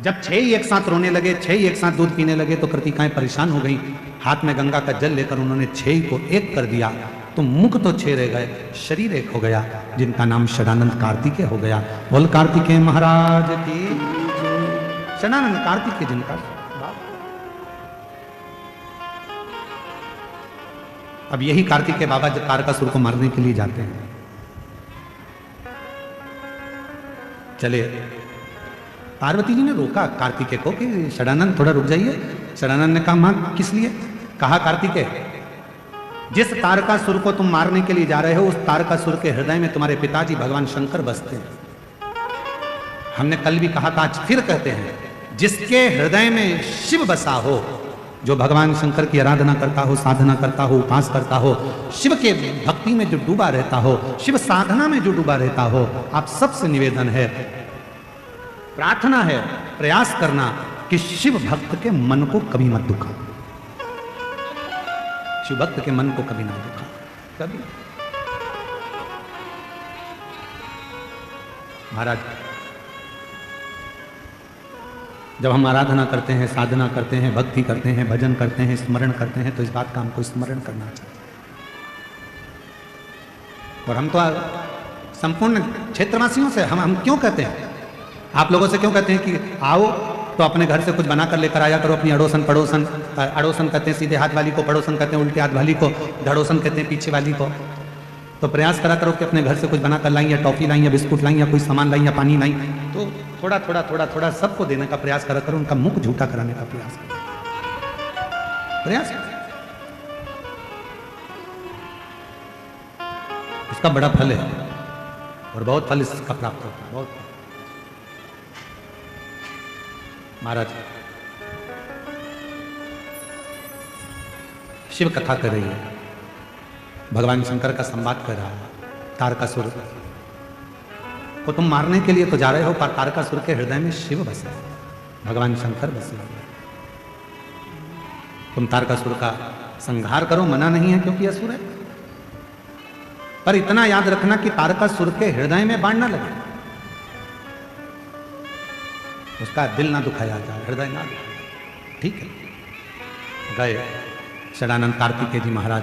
जब 6 ही एक साथ रोने लगे, 6 ही एक साथ दूध पीने लगे तो कृतिकाएं परेशान हो गई। हाथ में गंगा का जल लेकर उन्होंने 6 को एक कर दिया तो मुख तो 6 रह गए, शरीर एक हो गया, जिनका नाम षडानंद कार्तिकेय हो गया। बोल कार्तिकेय महाराज की। षडानंद कार्तिकेय जिनका। अब यही कार्तिकेय बाबा जब तारकासुर को मारने के लिए जाते हैं, चले, पार्वती जी ने रोका कार्तिकेय को कि षडानंद थोड़ा रुक जाइए। षडानंद ने कहा मां किस लिए? कहा कार्तिकेय जिस तारकासुर को तुम मारने के लिए जा रहे हो उस तारकासुर के हृदय में तुम्हारे पिताजी भगवान शंकर बसते हैं। हमने कल भी कहा था, आज फिर कहते हैं, जिसके हृदय में शिव बसा हो, जो भगवान शंकर की आराधना करता हो, साधना करता हो, उपास करता हो, शिव के भक्ति में जो डूबा रहता हो, शिव साधना में जो डूबा रहता हो, आप सबसे निवेदन है, प्रार्थना है, प्रयास करना कि शिव भक्त के मन को कभी मत दुखा। शिव भक्त के मन को कभी ना दुखा, कभी। महाराज जब हम आराधना करते हैं, साधना करते हैं, भक्ति करते हैं, भजन करते हैं, स्मरण करते हैं तो इस बात का हमको स्मरण करना चाहिए। और हम तो संपूर्ण क्षेत्रवासियों से हम क्यों कहते हैं, आप लोगों से क्यों कहते हैं कि आओ तो अपने घर से कुछ बना कर लेकर आया करो अपनी अड़ोसन पड़ोसन। अड़ोसन कहते हैं सीधे हाथ वाली को, पड़ोसन कहते हैं उल्टे हाथ वाली को, धड़ोसन कहते हैं पीछे वाली को। तो प्रयास करा करो कि अपने घर से कुछ बना कर लाई, या टॉफी लाई, या बिस्कुट लाई, या कोई सामान लाई, या पानी लाई, तो थोड़ा थोड़ा थोड़ा थोड़ा सबको देने का प्रयास करा करो, उनका मुख झूठा कराने का प्रयास करो। इसका बड़ा फल है और बहुत फल इसका प्राप्त होता है, बहुत। महाराज शिव कथा कर रही है, भगवान शंकर का संवाद कर रहा है। तारकासुर को तुम मारने के लिए तो जा रहे हो, पर तारकासुर के हृदय में शिव बसे, भगवान शंकर बसे। तुम तारकासुर का संहार करो, मना नहीं है क्योंकि असुर है, पर इतना याद रखना कि तारकासुर के हृदय में बाण न लगे, उसका दिल ना दुखाया जाए, हृदय ना दुखाया। ठीक है। गए षडानंद कार्तिकेय जी महाराज,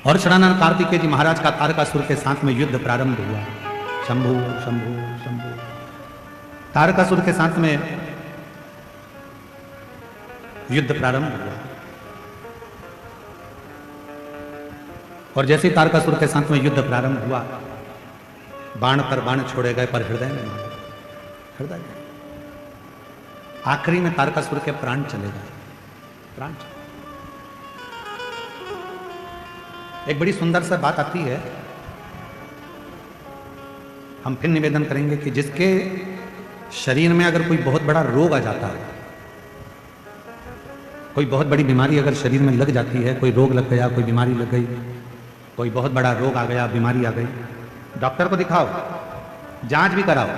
और षडानंद कार्तिकेय जी महाराज का तारकासुर के साथ में युद्ध प्रारंभ हुआ। शंभु शंभु शंभु, तारकासुर के साथ में युद्ध प्रारंभ हुआ। और जैसे ही तारकासुर के साथ में युद्ध प्रारंभ हुआ, बाण पर बाण छोड़े गए, पर हृदय में मारे, हृदय में। आखिरी में तारकासुर के प्राण चले गए, प्राण चले। एक बड़ी सुंदर सा बात आती है, हम फिर निवेदन करेंगे कि जिसके शरीर में अगर कोई बहुत बड़ा रोग आ जाता है, कोई बहुत बड़ी बीमारी अगर शरीर में लग जाती है, कोई रोग लग गया, कोई बीमारी लग गई, कोई बहुत बड़ा रोग आ गया, बीमारी आ गई, डॉक्टर को दिखाओ, जांच भी कराओ,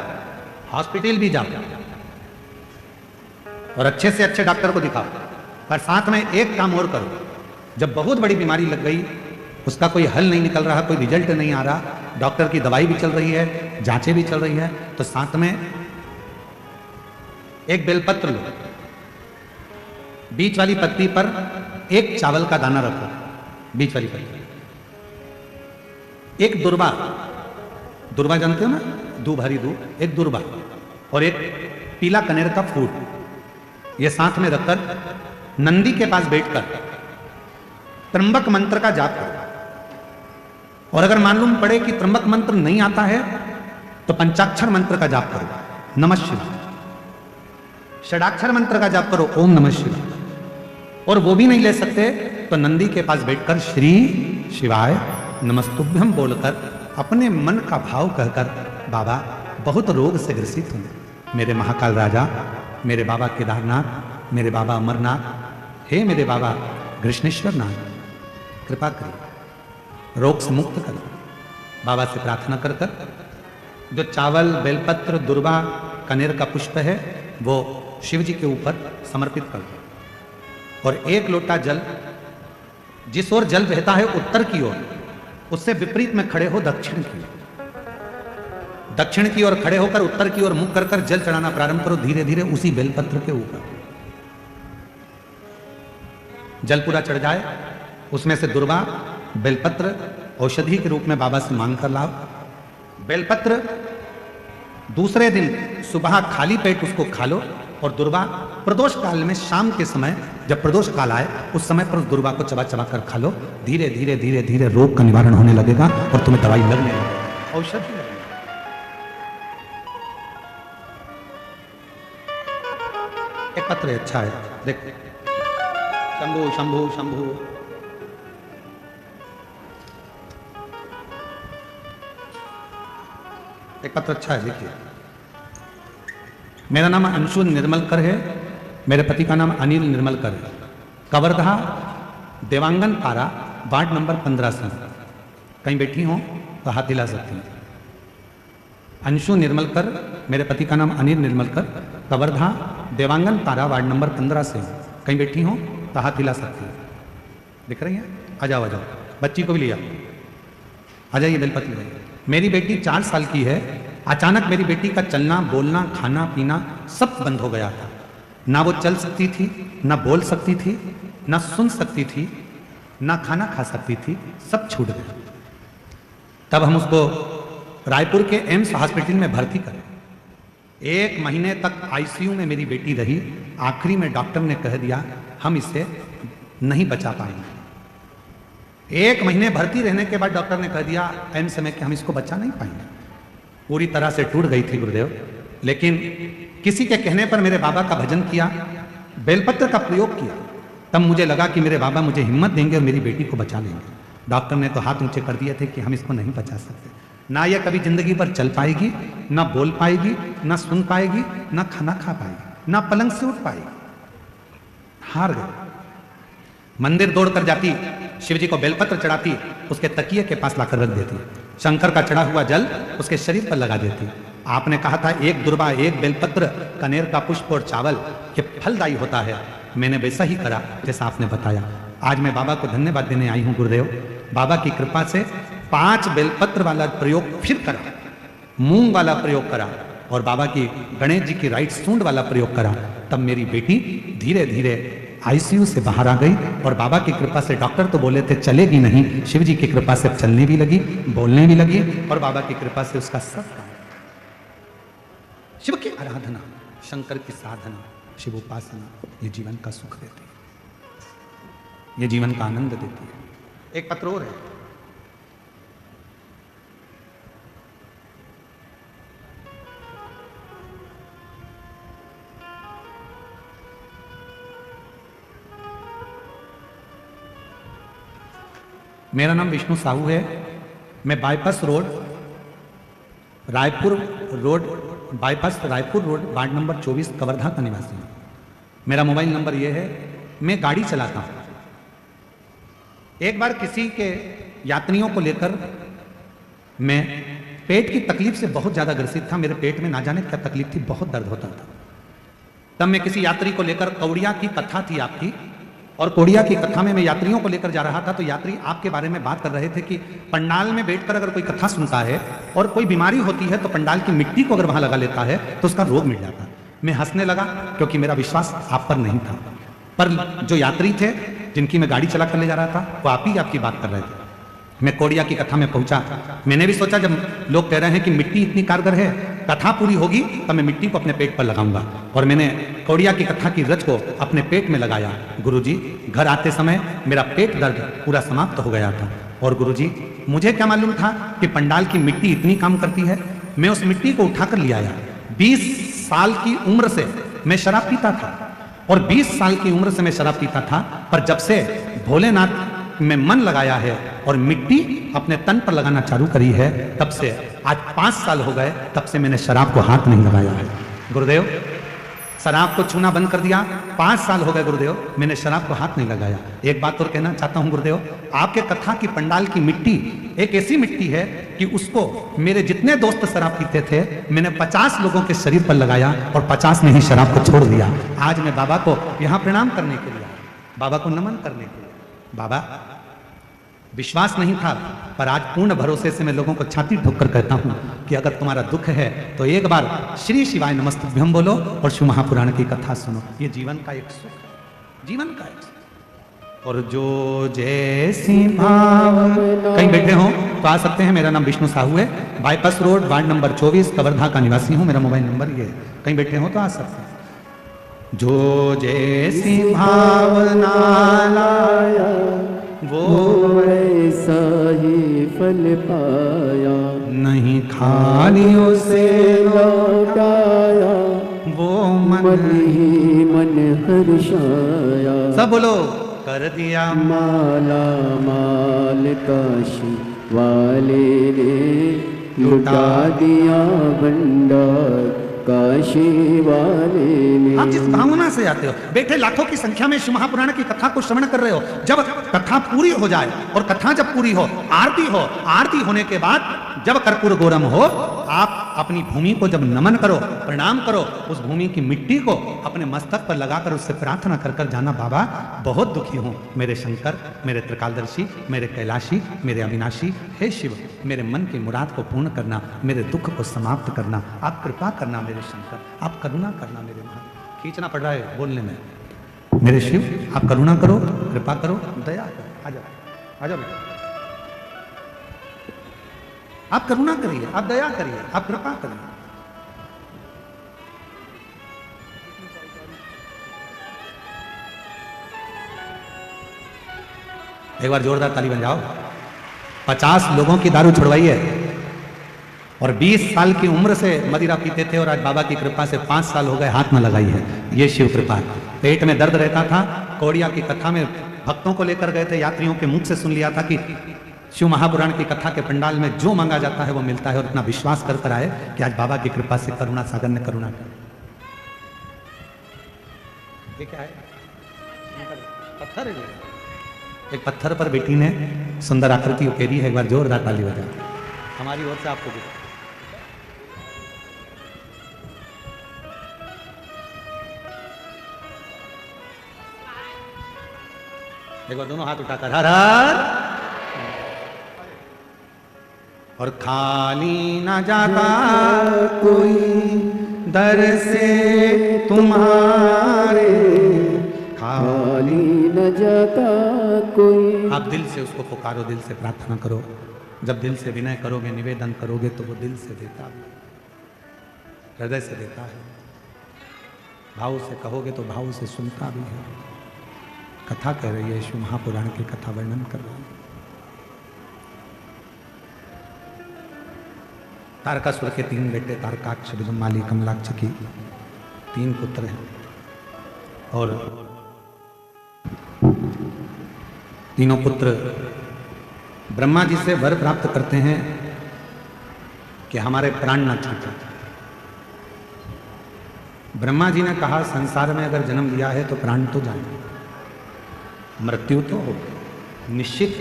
हॉस्पिटल भी जाओ और अच्छे से अच्छे डॉक्टर को दिखाओ, पर साथ में एक काम और करो, जब बहुत बड़ी बीमारी लग गई, उसका कोई हल नहीं निकल रहा, कोई रिजल्ट नहीं आ रहा, डॉक्टर की दवाई भी चल रही है, जांचें भी चल रही है, तो साथ में एक बेलपत्र लो, बीच वाली पत्ती पर एक चावल का दाना रखो, बीच वाली पत्ती, एक दुर्वा, दुर्वा जानते हो ना, दूब, हरी दूब, एक दुर्वा और एक पीला कनेर का फूल, ये साथ में रखकर नंदी के पास बैठकर त्र्यंबक मंत्र का जाप करो। और अगर मालूम पड़े कि त्र्यंबक मंत्र नहीं आता है तो पंचाक्षर मंत्र का जाप करो, नमः शिवाय। षडाक्षर मंत्र का जाप करो, ओम नमः शिवाय। और वो भी नहीं ले सकते तो नंदी के पास बैठकर श्री शिवाय नमस्तुभ्यम बोलकर अपने मन का भाव कहकर, बाबा बहुत रोग से ग्रसित हूं, मेरे महाकाल राजा, मेरे बाबा केदारनाथ, मेरे बाबा अमरनाथ, हे मेरे बाबा कृष्णेश्वर नाथ, कृपा करिए, रोग से मुक्त करो। बाबा से प्रार्थना कर कर जो चावल, बेलपत्र, दुर्वा, कनेर का पुष्प है वो शिव जी के ऊपर समर्पित कर दो, और एक लोटा जल, जिस ओर जल बहता है उत्तर की ओर, उससे विपरीत में खड़े हो दक्षिण की ओर, दक्षिण की ओर खड़े होकर उत्तर की ओर मुख कर कर जल चढ़ाना प्रारंभ करो, धीरे धीरे उसी बेलपत्र के ऊपर। जल पूरा चढ़ जाए, उसमें से दुर्वा, बेलपत्र औषधि के रूप में बाबा से मांग कर लाओ। बेलपत्र दूसरे दिन सुबह खाली पेट उसको खा लो, और दुर्वा प्रदोष काल में शाम के समय जब प्रदोष काल आए उस समय पर उस दुर्वा को चबा चबा कर खा लो। धीरे धीरे धीरे धीरे रोग का निवारण होने लगेगा और तुम्हें दवाई लगने लगेगी, औषधि लगने। एक पत्र अच्छा है, देख, शंभु शंभु शंभु, एक पत्र अच्छा है, देखिए। मेरा नाम अंशु निर्मलकर है, मेरे पति का नाम अनिल निर्मलकर है, कवर्धा देवांगन पारा वार्ड नंबर 15 से। कहीं बैठी हो तो हाथ हिला सकती हैं। अंशु निर्मलकर, मेरे पति का नाम अनिल निर्मलकर, कवर्धा देवांगन पारा वार्ड नंबर 15 से। कहीं बैठी हो तो हाथ हिला सकती है। दिख रही है? आ जाओ आ जाओ, बच्ची को भी लिया, आ जाइए बेलपति भाई। मेरी बेटी 4 साल की है। अचानक मेरी बेटी का चलना, बोलना, खाना पीना सब बंद हो गया था। ना वो चल सकती थी, ना बोल सकती थी, ना सुन सकती थी, ना खाना खा सकती थी, सब छूट गया। तब हम उसको रायपुर के एम्स हॉस्पिटल में भर्ती करें। 1 महीने तक आईसीयू में मेरी बेटी रही। आखिरी में डॉक्टर ने कह दिया हम इसे नहीं बचा पाएंगे। 1 महीने भर्ती रहने के बाद डॉक्टर ने कह दिया एम समय कि हम इसको बचा नहीं पाएंगे। पूरी तरह से टूट गई थी गुरुदेव। लेकिन किसी के कहने पर मेरे बाबा का भजन किया, बेलपत्र का प्रयोग किया, तब मुझे लगा कि मेरे बाबा मुझे हिम्मत देंगे और मेरी बेटी को बचा लेंगे। डॉक्टर ने तो हाथ ऊंचे कर दिए थे कि हम इसको नहीं बचा सकते। ना यह कभी जिंदगी पर चल पाएगी, ना बोल पाएगी, ना सुन पाएगी, ना खाना खा पाएगी, ना पलंग से उठ पाएगी। हार गए। मंदिर दौड़कर जाती, शिव जी को बेलपत्र चढ़ाती, उसके तकिए के पास लाकर रख देती, शंकर का चढ़ा हुआ जल उसके शरीर पर लगा देती। आपने कहा था 1 दुर्बा 1 बेलपत्र, कनेर का पुष्प और चावल, ये फलदायी होता है। मैंने वैसा ही करा जैसा आपने बताया। आज मैं बाबा को धन्यवाद देने आई हूँ गुरुदेव। बाबा की कृपा से 5 बेलपत्र वाला प्रयोग फिर करा, मूंग वाला प्रयोग करा और बाबा की गणेश जी की राइट सूंड वाला प्रयोग करा। तब मेरी बेटी धीरे धीरे आईसीयू से बाहर आ गई और बाबा की कृपा से डॉक्टर तो बोले थे चलेगी नहीं, शिव जी की कृपा से चलने भी लगी, बोलने भी लगी और बाबा की कृपा से उसका सब काम। शिव की आराधना, शंकर की साधना, शिव उपासना ये जीवन का सुख देती है, ये जीवन का आनंद देती है। एक पत्र और है, मेरा नाम विष्णु साहू है। मैं bypass road Raipur road ward number 24 Kawardha का निवासी हूँ। मेरा मोबाइल नंबर ये है। मैं गाड़ी चलाता हूँ। एक बार किसी के यात्रियों को लेकर मैं पेट की तकलीफ से बहुत ज़्यादा ग्रसित था। मेरे पेट में ना जाने क्या तकलीफ थी, बहुत दर्द होता था। तब मैं किसी यात्री को लेकर, कौड़िया की कथा थी आपकी, और कौड़िया की कथा में मैं यात्रियों को लेकर जा रहा था। तो यात्री आपके बारे में बात कर रहे थे कि पंडाल में बैठकर अगर कोई कथा सुनता है और कोई बीमारी होती है तो पंडाल की मिट्टी को अगर वहां लगा लेता है तो उसका रोग मिट जाता है। मैं हंसने लगा क्योंकि मेरा विश्वास आप पर नहीं था। पर जो यात्री थे जिनकी मैं गाड़ी चला कर ले जा रहा था वो आप ही आपकी बात कर रहे थे। मैं कौड़िया की कथा में पहुंचा। मैंने भी सोचा जब लोग कह रहे हैं कि मिट्टी इतनी कारगर है, कथा पूरी होगी तब मैं मिट्टी को अपने पेट पर लगाऊंगा। और मैंने कौड़िया की कथा की रच को अपने पेट में लगाया। गुरुजी, घर आते समय मेरा पेट दर्द पूरा समाप्त हो गया था। और गुरुजी, मुझे क्या मालूम था कि पंडाल की मिट्टी इतनी काम करती है। मैं उस मिट्टी को उठाकर ले आया। 20 साल की उम्र से मैं शराब पीता था और 20 साल की उम्र से मैं शराब पीता था, पर जब से भोलेनाथ में मन लगाया है और मिट्टी अपने तन पर लगाना चालू करी है, तब से आज 5 साल हो गए, तब से मैंने शराब को हाथ नहीं लगाया है। गुरुदेव, शराब को छूना बंद कर दिया। 5 साल हो गए गुरुदेव, मैंने शराब को हाथ नहीं लगाया। एक बात और कहना चाहता हूं गुरुदेव, आपके कथा की पंडाल की मिट्टी एक ऐसी मिट्टी है कि उसको मेरे जितने दोस्त शराब पीते थे मैंने 50 लोगों के शरीर पर लगाया और 50 ने ही शराब को छोड़ दिया। आज मैं बाबा को यहाँ प्रणाम करने के लिए, बाबा को नमन करने के लिए। बाबा, विश्वास नहीं था, पर आज पूर्ण भरोसे से मैं लोगों को छाती ठोककर कहता हूं कि अगर तुम्हारा दुख है तो एक बार श्री शिवाय नमस्तुभ्यम बोलो और शिव महापुराण की कथा सुनो। ये जीवन का एक सुख है, जीवन का एक सुख। और जो जैसी भावना, कहीं बैठे हो तो आ सकते हैं। मेरा नाम विष्णु साहू है। Bypass road ward number 24 Kawardha का निवासी हूं। मेरा मोबाइल नंबर ये है। कहीं बैठे हो तो आ सकते हैं। जो जैसी भावना लाया वो ऐसा ही फल पाया, नहीं खाली उसे लौटाया, वो मन ही मन हर्षाया। सब बोलो, कर दिया माला माल काशी वाले ने, लुटा दिया भंडार काशी वाले ने। आप जिस भावना से आते हो, बैठे लाखों की संख्या में शिव महापुराण की कथा को श्रवण कर रहे हो, जब कथा पूरी हो जाए और कथा जब पूरी हो, आरती होने के बाद जब कर्पूर गौरम हो, आप अपनी भूमि को जब नमन करो, प्रणाम करो, उस भूमि की मिट्टी को अपने मस्तक पर लगाकर उससे प्रार्थना कर कर जाना, बाबा बहुत दुखी हूं मेरे शंकर, मेरे त्रिकालदर्शी, मेरे कैलाशी, मेरे अविनाशी, हे शिव, मेरे मन की मुराद को पूर्ण करना, मेरे दुख को समाप्त करना, आप कृपा करना मेरे शंकर, आप करुणा करना मेरे महादेव। खींचना पड़ रहा है बोलने में। मेरे शिव, आप करुणा करो, कृपा करो, दया करो। आ जाओ, आ जाओ बेटा। आप करुणा करिए, आप दया करिए, आप कृपा करिए। एक बार जोरदार ताली बजाओ। 50 लोगों की दारू छुड़वाई है और 20 साल की उम्र से मदिरा पीते थे और आज बाबा की कृपा से 5 साल हो गए हाथ में लगाई है। ये शिव कृपा है। पेट में दर्द रहता था, कौड़िया की कथा में भक्तों को लेकर गए थे, यात्रियों के मुख से सुन लिया था कि शिव महापुराण की कथा के पंडाल में जो मांगा जाता है वो मिलता है, और इतना विश्वास कर कर आए कि आज बाबा की कृपा से करुणा सागर ने करुणा कर। ये क्या है? पत्थर है। एक पत्थर पर बेटी ने सुंदर आकृति उकेरी है। एक बार जोरदार ताली बजा हमारी ओर से आपको भी। एक बार दोनों हाथ उठाकर हर हर। और खाली न जाता कोई दर से तुम्हारे, खाली न जाता कोई। आप दिल से उसको पुकारो, दिल से प्रार्थना करो। जब दिल से विनय करोगे, निवेदन करोगे तो वो दिल से देता है, हृदय से देता है। भाव से कहोगे तो भाव से सुनता भी है। कथा कह रही है, शिव महापुराण की कथा वर्णन कर रहा है। तारकासुर के 3 बेटे, तारकाक्ष, विदुमाली, कमलाक्ष की 3 पुत्र हैं और तीनों पुत्र ब्रह्मा जी से वर प्राप्त करते हैं कि हमारे प्राण न छूटे। ब्रह्मा जी ने कहा, संसार में अगर जन्म लिया है तो प्राण तो जाएंगे, मृत्यु तो निश्चित।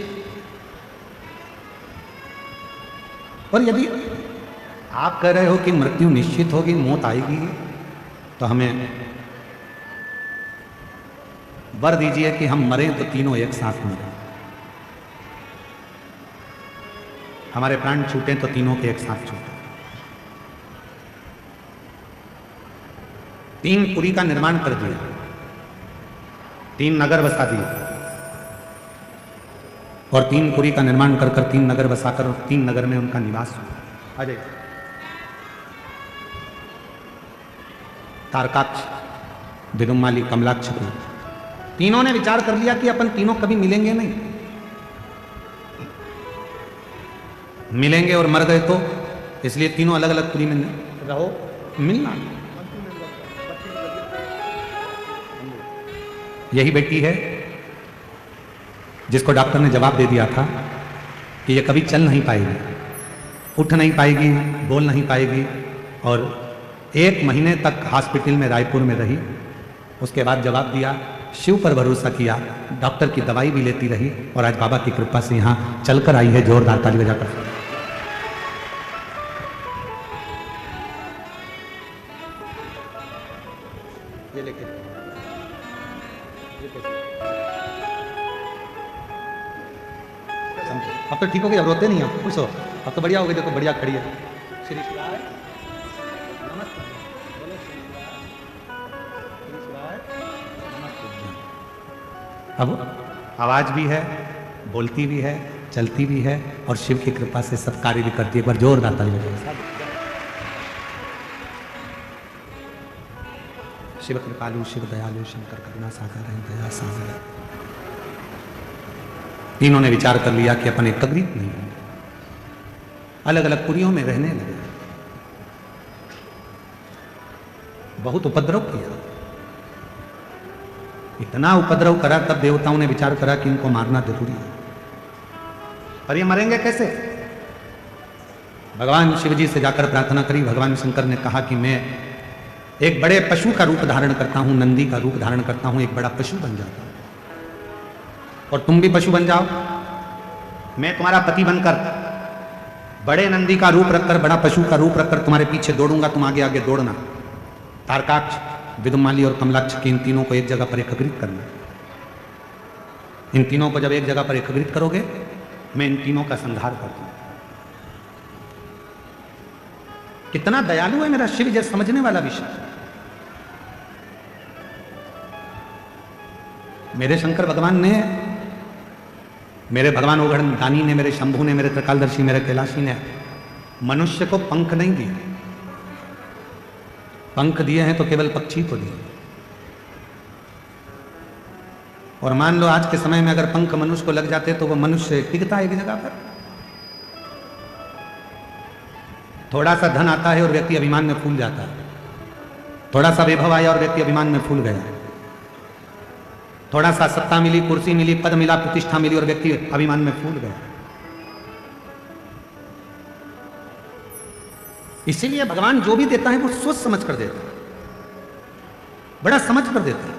और यदि आप कह रहे हो कि मृत्यु निश्चित होगी, मौत आएगी, तो हमें वर दीजिए कि हम मरें तो तीनों एक साथ मरें। हमारे प्राण छूटे तो तीनों के एक साथ छूटे। 3 पुरी का निर्माण कर दिया, 3 नगर बसा दिए और 3 पुरी का निर्माण कर 3 नगर बसाकर और 3 नगर में उनका निवास हुआ। आ जाइए। तारकाक्ष, विदुमाली, कमलाक्ष को तीनों ने विचार कर लिया कि अपन तीनों कभी मिलेंगे नहीं, मिलेंगे और मर गए तो, इसलिए तीनों अलग अलग पुरी में रहो, मिलना। यही बेटी है जिसको डॉक्टर ने जवाब दे दिया था कि ये कभी चल नहीं पाएगी, उठ नहीं पाएगी, बोल नहीं पाएगी, और 1 महीने तक हॉस्पिटल में रायपुर में रही। उसके बाद जवाब दिया, शिव पर भरोसा किया, डॉक्टर की दवाई भी लेती रही और आज बाबा की कृपा से यहाँ चलकर आई है। जोरदार ताली बजाकर। ये लेके अब तो ठीक हो गई, अब रोते नहीं, आप खुश हो, अब तो बढ़िया हो गई। देखो बढ़िया खड़ी है। श्री शिवाय नमस्ते। अब आवाज भी है, बोलती भी है, चलती भी है और शिव की कृपा से सब कार्य भी करती है। एक बार जोरदार ताली बजाइए। शिव कृपालु, शिव दयालु, शंकर करुणा सागर है, दया सागर है। तीनों ने विचार कर लिया कि अपन एकत्रित नहीं होंगे, अलग अलग पुरियों में रहने लगे। बहुत उपद्रव किया, इतना उपद्रव करा, तब देवताओं ने विचार करा कि इनको मारना जरूरी है। पर ये मरेंगे कैसे? भगवान शिव जी से जाकर प्रार्थना करी। भगवान शंकर ने कहा कि मैं एक बड़े पशु का रूप धारण करता हूं, नंदी का रूप धारण करता हूं, एक बड़ा पशु बन जाता हूं और तुम भी पशु बन जाओ। मैं तुम्हारा पति बनकर बड़े नंदी का रूप रखकर, बड़ा पशु का रूप रखकर तुम्हारे पीछे दौड़ूंगा, तुम आगे आगे दौड़ना। तारकाक्ष, विदुमाली और कमलाक्ष के इन तीनों को एक जगह पर एकत्रित करना। इन तीनों को जब एक जगह पर एकत्रित करोगे, मैं इन तीनों का संहार कर दूंगा। कितना दयालु है मेरा शिव, जैसे समझने वाला विषय। मेरे शंकर भगवान ने, मेरे भगवान ओघड़ दानी ने, मेरे शंभू ने, मेरे त्रिकालदर्शी, मेरे कैलाशी ने मनुष्य को पंख नहीं दिए। पंख दिए हैं तो केवल पक्षी को दिए। और मान लो आज के समय में अगर पंख मनुष्य को लग जाते तो वो मनुष्य टिकता है एक जगह पर। थोड़ा सा धन आता है और व्यक्ति अभिमान में फूल जाता है, थोड़ा सा वैभव आया और व्यक्ति अभिमान में फूल गया, थोड़ा सा सत्ता मिली, कुर्सी मिली, पद मिला, प्रतिष्ठा मिली और व्यक्ति अभिमान में फूल गया। इसीलिए भगवान जो भी देता है वो सोच समझ कर देता है, बड़ा समझ कर देता है।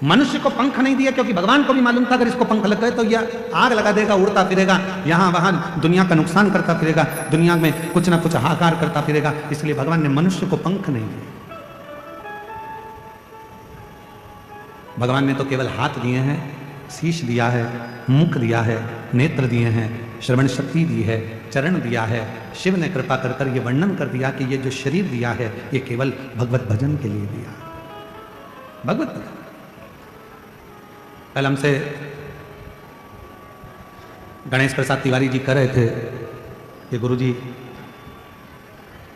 मनुष्य को पंख नहीं दिया क्योंकि भगवान को भी मालूम था अगर इसको पंख लग गए तो यह आग लगा देगा, उड़ता फिरेगा, यहां वहां दुनिया का नुकसान करता फिरेगा, दुनिया में कुछ ना कुछ हाहाकार करता फिरेगा। इसलिए भगवान ने मनुष्य को पंख नहीं दिए। भगवान ने तो केवल हाथ दिए हैं, शीश दिया है, मुख दिया है, नेत्र दिए हैं, श्रवण शक्ति दी है, चरण दिया है। शिव ने कृपा कर कर ये वर्णन कर दिया कि ये जो शरीर दिया है ये केवल भगवत भजन के लिए दिया। भगवत भजन। कल हमसे गणेश प्रसाद तिवारी जी कह रहे थे कि गुरुजी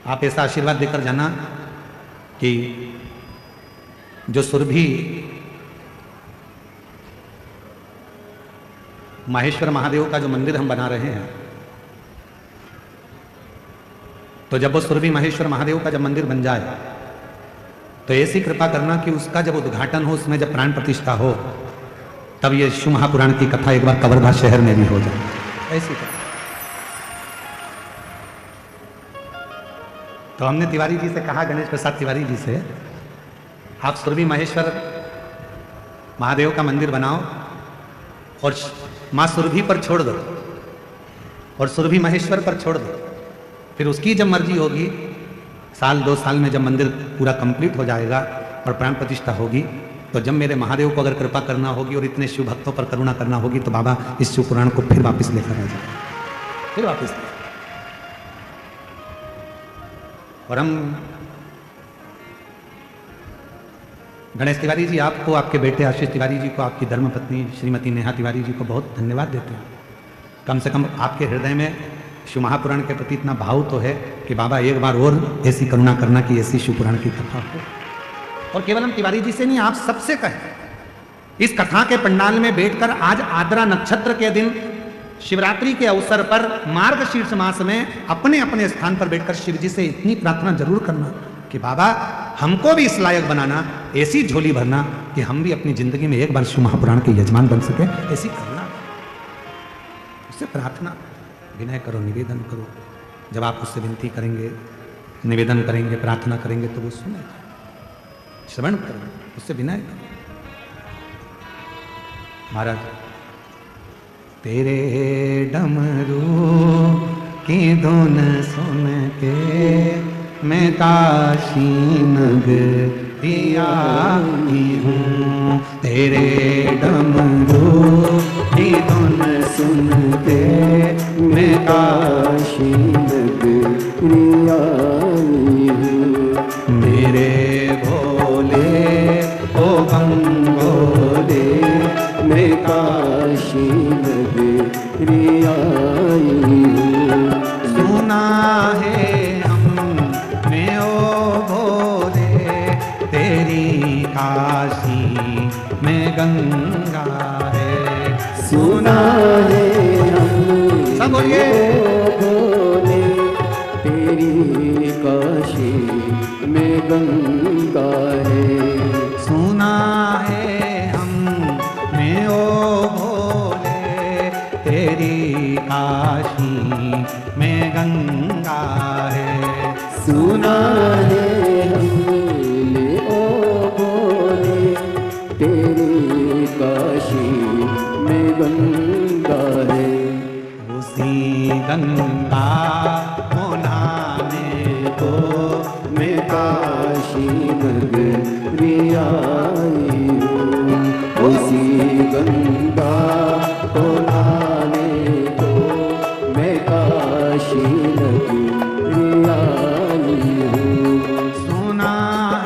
आप ऐसा आशीर्वाद देकर जाना कि जो सुरभि माहेश्वर महादेव का जो मंदिर हम बना रहे हैं, तो जब वो सुरभि माहेश्वर महादेव का जब मंदिर बन जाए तो ऐसी कृपा करना कि उसका जब उद्घाटन हो, उसमें जब प्राण प्रतिष्ठा हो, तब ये शिव महापुराण की कथा एक बार कवर्धा शहर में भी हो जाए। ऐसी कथा। तो हमने तिवारी जी से कहा, गणेश प्रसाद तिवारी जी से, आप सुरभि माहेश्वर महादेव का मंदिर बनाओ और मां सुरभि पर छोड़ दो और सुरभि महेश्वर पर छोड़ दो, फिर उसकी जब मर्जी होगी, साल 2 साल में जब मंदिर पूरा कंप्लीट हो जाएगा और प्राण प्रतिष्ठा होगी, तो जब मेरे महादेव को अगर कृपा करना होगी और इतने शिव भक्तों पर करुणा करना होगी तो बाबा इस शिव पुराण को फिर वापस लेकर आ जाए, फिर वापस। और हम गणेश तिवारी जी आपको, आपके बेटे आशीष तिवारी जी को, आपकी धर्मपत्नी श्रीमती नेहा तिवारी जी को बहुत धन्यवाद देते हैं। कम से कम आपके हृदय में शिव महापुराण के प्रति इतना भाव तो है कि बाबा एक बार और ऐसी करुणा करना कि ऐसी शिव पुराण की कथा हो। और केवल हम तिवारी जी से नहीं, आप सबसे कहें, इस कथा के पंडाल में बैठकर आज आद्रा नक्षत्र के दिन शिवरात्रि के अवसर पर मार्गशीर्ष मास में अपने अपने स्थान पर बैठकर शिव जी से इतनी प्रार्थना जरूर करना कि बाबा हमको भी इस लायक बनाना, ऐसी झोली भरना कि हम भी अपनी जिंदगी में एक बार शिव महापुराण के यजमान बन सके, ऐसी करना। उससे प्रार्थना, विनय करो, निवेदन करो। जब आप उससे विनती करेंगे, निवेदन करेंगे, प्रार्थना करेंगे तो वो सुनेगा। श्रवण करो, उससे विनय करो। महाराज, तेरे डमरू की धुन सुन के मैं काशी नगरी आई हूँ, तेरे डमरू की धुन सुन के मैं काशी नगरी आई हूँ। मेरे भोले ओ गंगोले मैं काशी नगरी आई हूँ। सुना है हमने ओ भोले तेरी काशी में गंगा है। सुना है हमने सब बोलिए भोले तेरी काशी में गंगा है। सुना है हमने ओ भोले तेरी काशी में गंगा है। सुना है हमने ओ भोले तेरी काशी में गंगा है। उसी गंगा को नहाने को मैं काशी नगरी आई हूँ। उसी गंगा को नहाने को मैं काशी नगरी आई हूँ। सुना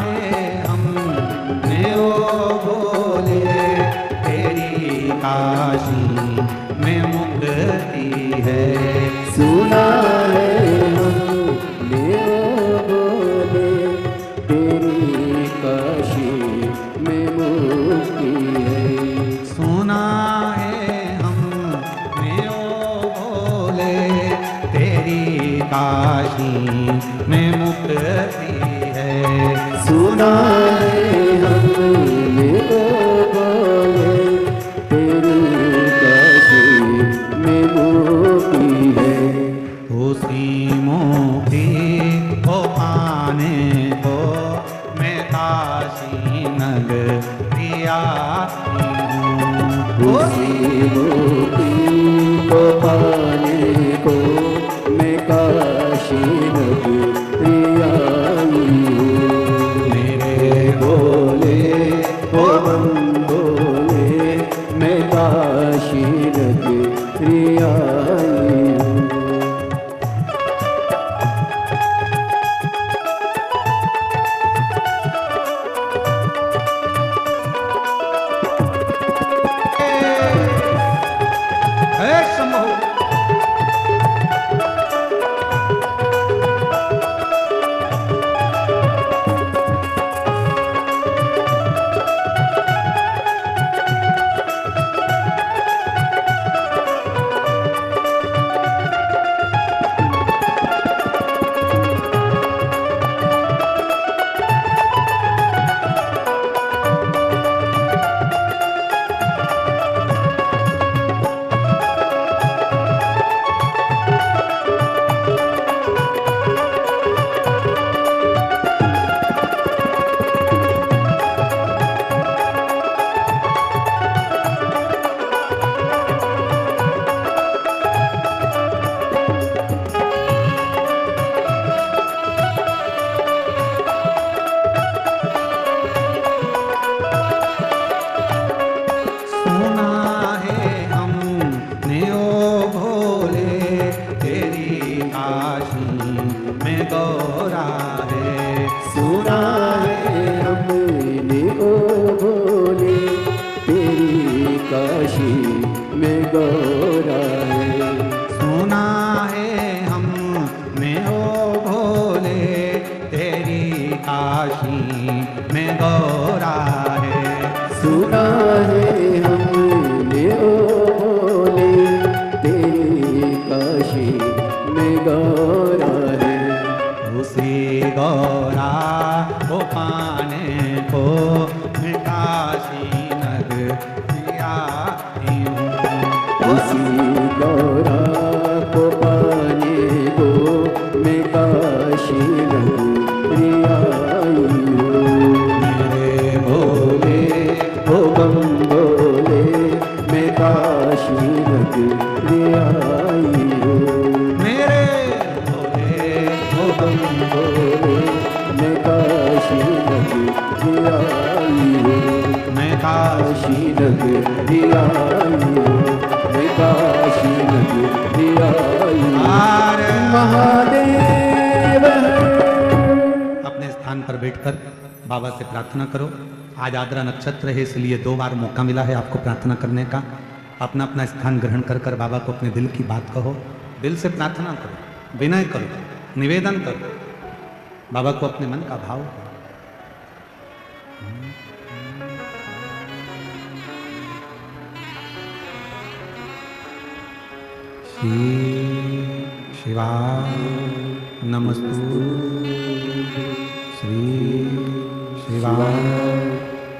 है हमने ओ भोले तेरी काशी में मुक्ति है। सुना है हमने ओ भोले तेरी काशी में मुक्ति है। सुना है हमने ओ भोले तेरी काशी में मुक्ति है। सुना है हमने ओ भोले तेरी काशी में मुक्ति है। उसी मुक्ति को पाने को मैं काशी नगरी आई हूँ। उसी मुक्ति को पाने को मैं काशी नगरी आई हूँ। मेरे बोले ओ बम बोले मैं काशी नगरी आई हूँ। है शंभो। बाबा से प्रार्थना करो। आज आद्रा नक्षत्र है इसलिए 2 बार मौका मिला है आपको प्रार्थना करने का। अपना अपना स्थान ग्रहण कर कर बाबा को अपने दिल की बात कहो, दिल से प्रार्थना करो, विनय करो, निवेदन करो, बाबा को अपने मन का भाव करो। शिवा नमस्तु श्री शिवा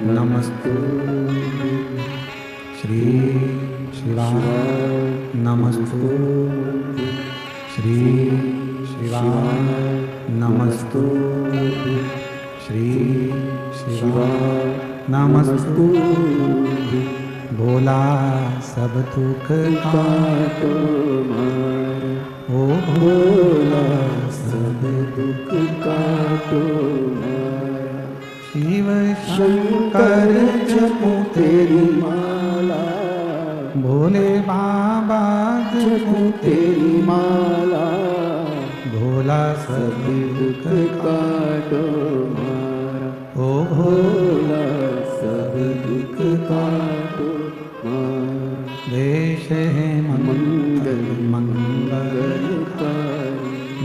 नमस्तु श्री शिवा नमस्तु श्री शिवा नमस्तु श्री शिवा नमस्तु। भोला सब दुख काटो मार, ओ भोला सब दुख काटो मार। शिव शंकर जपो तेरी माला, भोले बाबा जपो तेरी माला। भोला सब दुख काटो मार, ओ भोला सब दुख काटो मार। देश है मंगल मंगलकारी,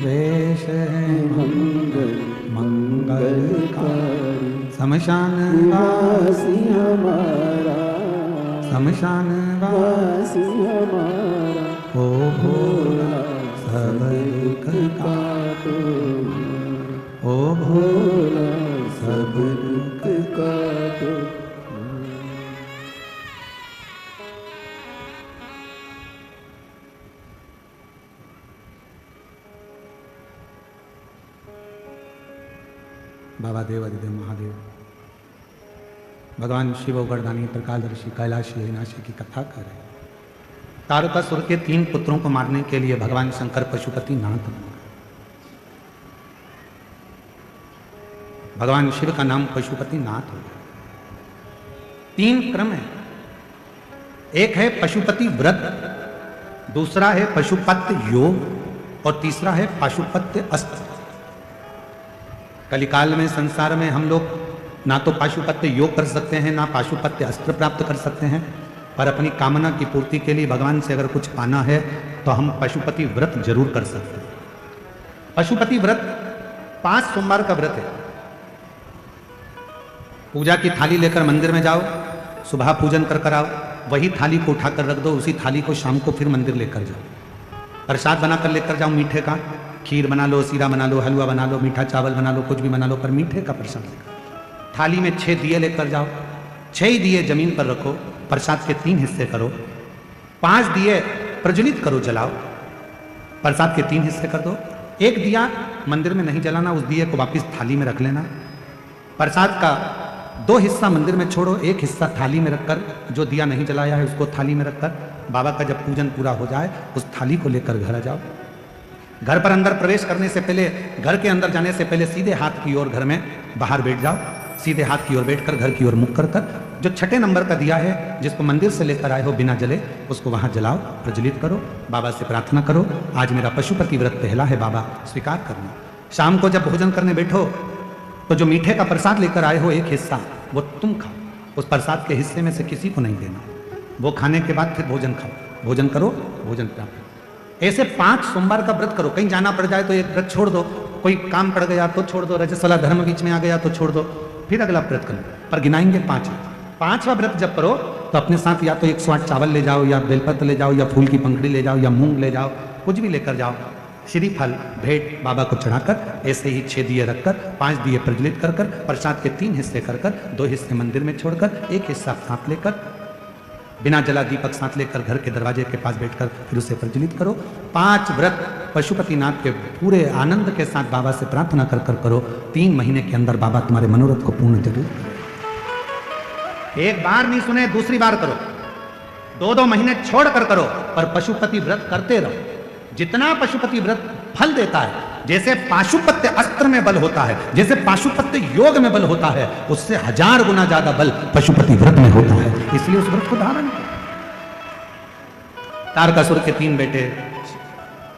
देश है मंगल मंगलकारी। शमशान वासी हमारा, शमशान वासी हमारा, ओ भोला सब दुख का तो, ओ भोला सब दुख का तो। बाबा देव अधिदेव महादेव भगवान शिव गर्दानी प्रकाशदर्शी कैलाशी अविनाशी की कथा कर रहे। तारकासुर के 3 पुत्रों को मारने के लिए भगवान शंकर पशुपति नाथ बने। भगवान शिव का नाम पशुपति नाथ हो गया। 3 क्रम है, एक है पशुपति व्रत, दूसरा है पशुपत्य योग और तीसरा है पशुपत्य अस्त्र। कलिकाल में संसार में हम लोग ना तो पाशुपत्य योग कर सकते हैं ना पाशुपत्य अस्त्र प्राप्त कर सकते हैं, पर अपनी कामना की पूर्ति के लिए भगवान से अगर कुछ पाना है तो हम पशुपति व्रत जरूर कर सकते हैं। पशुपति व्रत 5 सोमवार का व्रत है। पूजा की थाली लेकर मंदिर में जाओ, सुबह पूजन कर आओ, वही थाली को उठाकर रख दो, उसी थाली को शाम को फिर मंदिर लेकर जाओ। प्रसाद बनाकर लेकर जाओ, मीठे का, खीर बना लो, सीरा बना लो, हलवा बना लो, मीठा चावल बना लो, कुछ भी बना लो, पर मीठे का प्रसाद लेकर थाली में 6 दिए लेकर जाओ। 6 दिए जमीन पर रखो, प्रसाद के 3 हिस्से करो, 5 दिए प्रज्वलित करो, जलाओ, प्रसाद के 3 हिस्से कर दो। 1 दिया मंदिर में नहीं जलाना, उस दिए को वापस थाली में रख लेना। प्रसाद का 2 हिस्सा मंदिर में छोड़ो, 1 हिस्सा थाली में रखकर, जो दिया नहीं जलाया है उसको थाली में रखकर बाबा का जब पूजन पूरा हो जाए उस थाली को लेकर घर आ जाओ। घर पर अंदर प्रवेश करने से पहले, घर के अंदर जाने से पहले सीधे हाथ की ओर घर में बाहर बैठ जाओ। सीधे हाथ की ओर बैठकर घर की ओर मुख कर जो 6ठे नंबर का दिया है जिसको मंदिर से लेकर आए हो बिना जले, उसको वहां जलाओ, प्रज्वलित करो, बाबा से प्रार्थना करो, आज मेरा पशुपति व्रत पहला है बाबा, स्वीकार करना। शाम को जब भोजन करने बैठो तो जो मीठे का प्रसाद लेकर आए हो 1 हिस्सा वो तुम खाओ, उस प्रसाद के हिस्से में से किसी को नहीं देना। वो खाने के बाद फिर भोजन खाओ, भोजन करो, भोजन प्राप्त। ऐसे 5 सोमवार का व्रत करो। कहीं जाना पड़ जाए तो एक व्रत छोड़ दो, कोई काम पड़ गया तो छोड़ दो, रजस्वला धर्म बीच में आ गया तो छोड़ दो, फिर अगला व्रत करो, पर गिनाएंगे 5। 5वां व्रत जब करो तो अपने साथ या तो 108 चावल ले जाओ, या बेलपत्र ले जाओ, या फूल की पंखड़ी ले जाओ, या मूंग ले जाओ, कुछ भी लेकर जाओ। श्रीफल भेंट बाबा को चढ़ाकर ऐसे ही 6 दिए रखकर 5 दिए प्रज्वलित कर प्रसाद के 3 हिस्से कर 2 हिस्से मंदिर में छोड़कर 1 हिस्सा साथ लेकर बिना जला दीपक साथ लेकर घर के दरवाजे के पास बैठकर फिर उसे प्रज्वलित करो। 5 व्रत पशुपतिनाथ के पूरे आनंद के साथ बाबा से प्रार्थना कर करो। 3 महीने के अंदर बाबा तुम्हारे मनोरथ को पूर्ण जरूर करें। एक बार नहीं सुने, दूसरी बार करो, 2-2 महीने छोड़ कर करो, पर पशुपति व्रत करते रहो। जितना पशुपति व्रत फल देता है, जैसे पाशुपत्य अस्त्र में बल होता है, जैसे पाशुपत्य योग में बल होता है, उससे 1000 गुना ज्यादा बल पशुपति व्रत में होता है। इसलिए उस व्रत को धारण करो। तारकासुर के 3 बेटे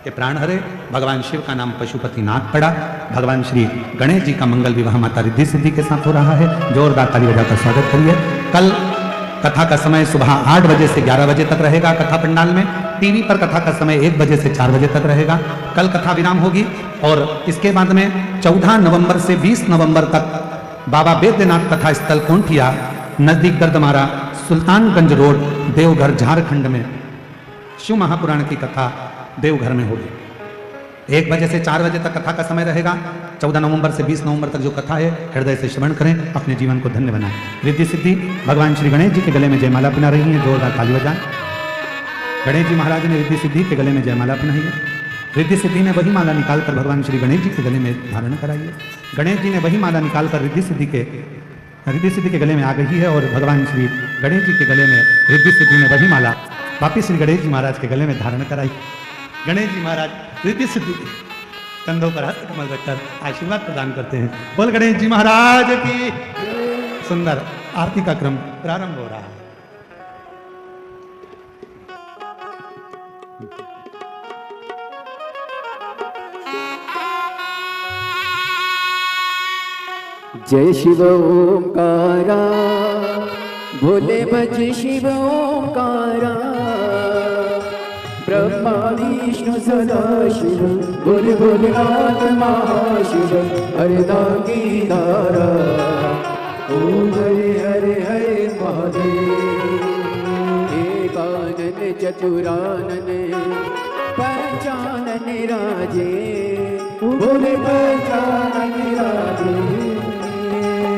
के प्राण हरे, भगवान शिव का नाम पशुपति नाथ पड़ा। भगवान श्री गणेश जी का मंगल विवाह माता रिद्धि सिद्धि के साथ हो रहा है। जोरदार ताली बजाकर स्वागत करिए। कल कथा का समय सुबह 8 बजे से 11 बजे तक रहेगा कथा पंडाल में। टीवी पर कथा का समय 1 बजे से 4 बजे तक रहेगा। कल कथा विराम होगी और इसके बाद में 14 नवंबर से 20 नवंबर तक बाबा बैद्यनाथ कथा स्थल कोंठिया नजदीक गर्दमारा सुल्तानगंज रोड देवघर झारखंड में शिव महापुराण की कथा देवघर में होगी। 1 बजे से 4 बजे तक कथा का समय रहेगा। 14 नवंबर से 20 नवंबर तक जो कथा है हृदय से श्रवण करें, अपने जीवन को धन्य बनाएं। रिद्धि सिद्धि भगवान श्री गणेश जी के गले में जयमाला पहना रही है, जोरदार ताली बजाएं। गणेश जी महाराज ने रिद्धि सिद्धि के गले में जयमाला पहनाई है। रिद्धि सिद्धि ने वही माला निकालकर भगवान श्री गणेश जी के गले में धारण कराई है। गणेश जी ने वही माला निकालकर रिद्धि सिद्धि के गले में आ गई है और भगवान श्री गणेश जी के गले में रिद्धि सिद्धि ने वही माला वापिस श्री गणेश जी महाराज के गले में धारण कराई। गणेश जी महाराज रिद्धि सिद्धि के कंधों पर हाथ कमल रखकर आशीर्वाद प्रदान करते हैं। बोल गणेश जी महाराज की। सुंदर आरती का क्रम प्रारंभ हो रहा है। जय शिव ओंकारा, भोले भज शिव ओंकारा, ब्रह्मा विष्णु सदा शिव, बोल भोलेनाथ महाशिव, हरदा की धारा। ओम हरे हरे हरे महादेव। एकानन चतुरानन पंचानन राजे, बोले पंचानन राजे।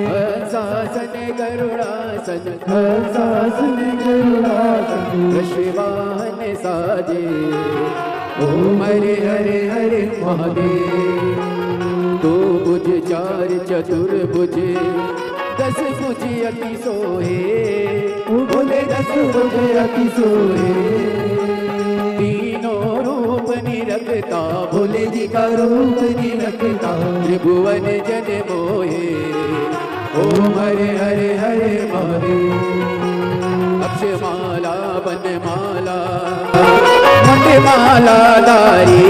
हंसासन गरुड़ासन, हंसासन गरुड़ासन, वृषवाहन साजे। ओम हरे हरे हरे महादेव। दो भुज चार चतुर्भुज, 10 भुज अति सोहे, बोले 10 भुज अति सोहे। तीनों रूप निरखता, भोले जी का रूप निरखता, त्रिभुवन जन मोहे। ओम हरे हरे हरे महादेव। अक्षमाला वनमाला मणिमाला दारी,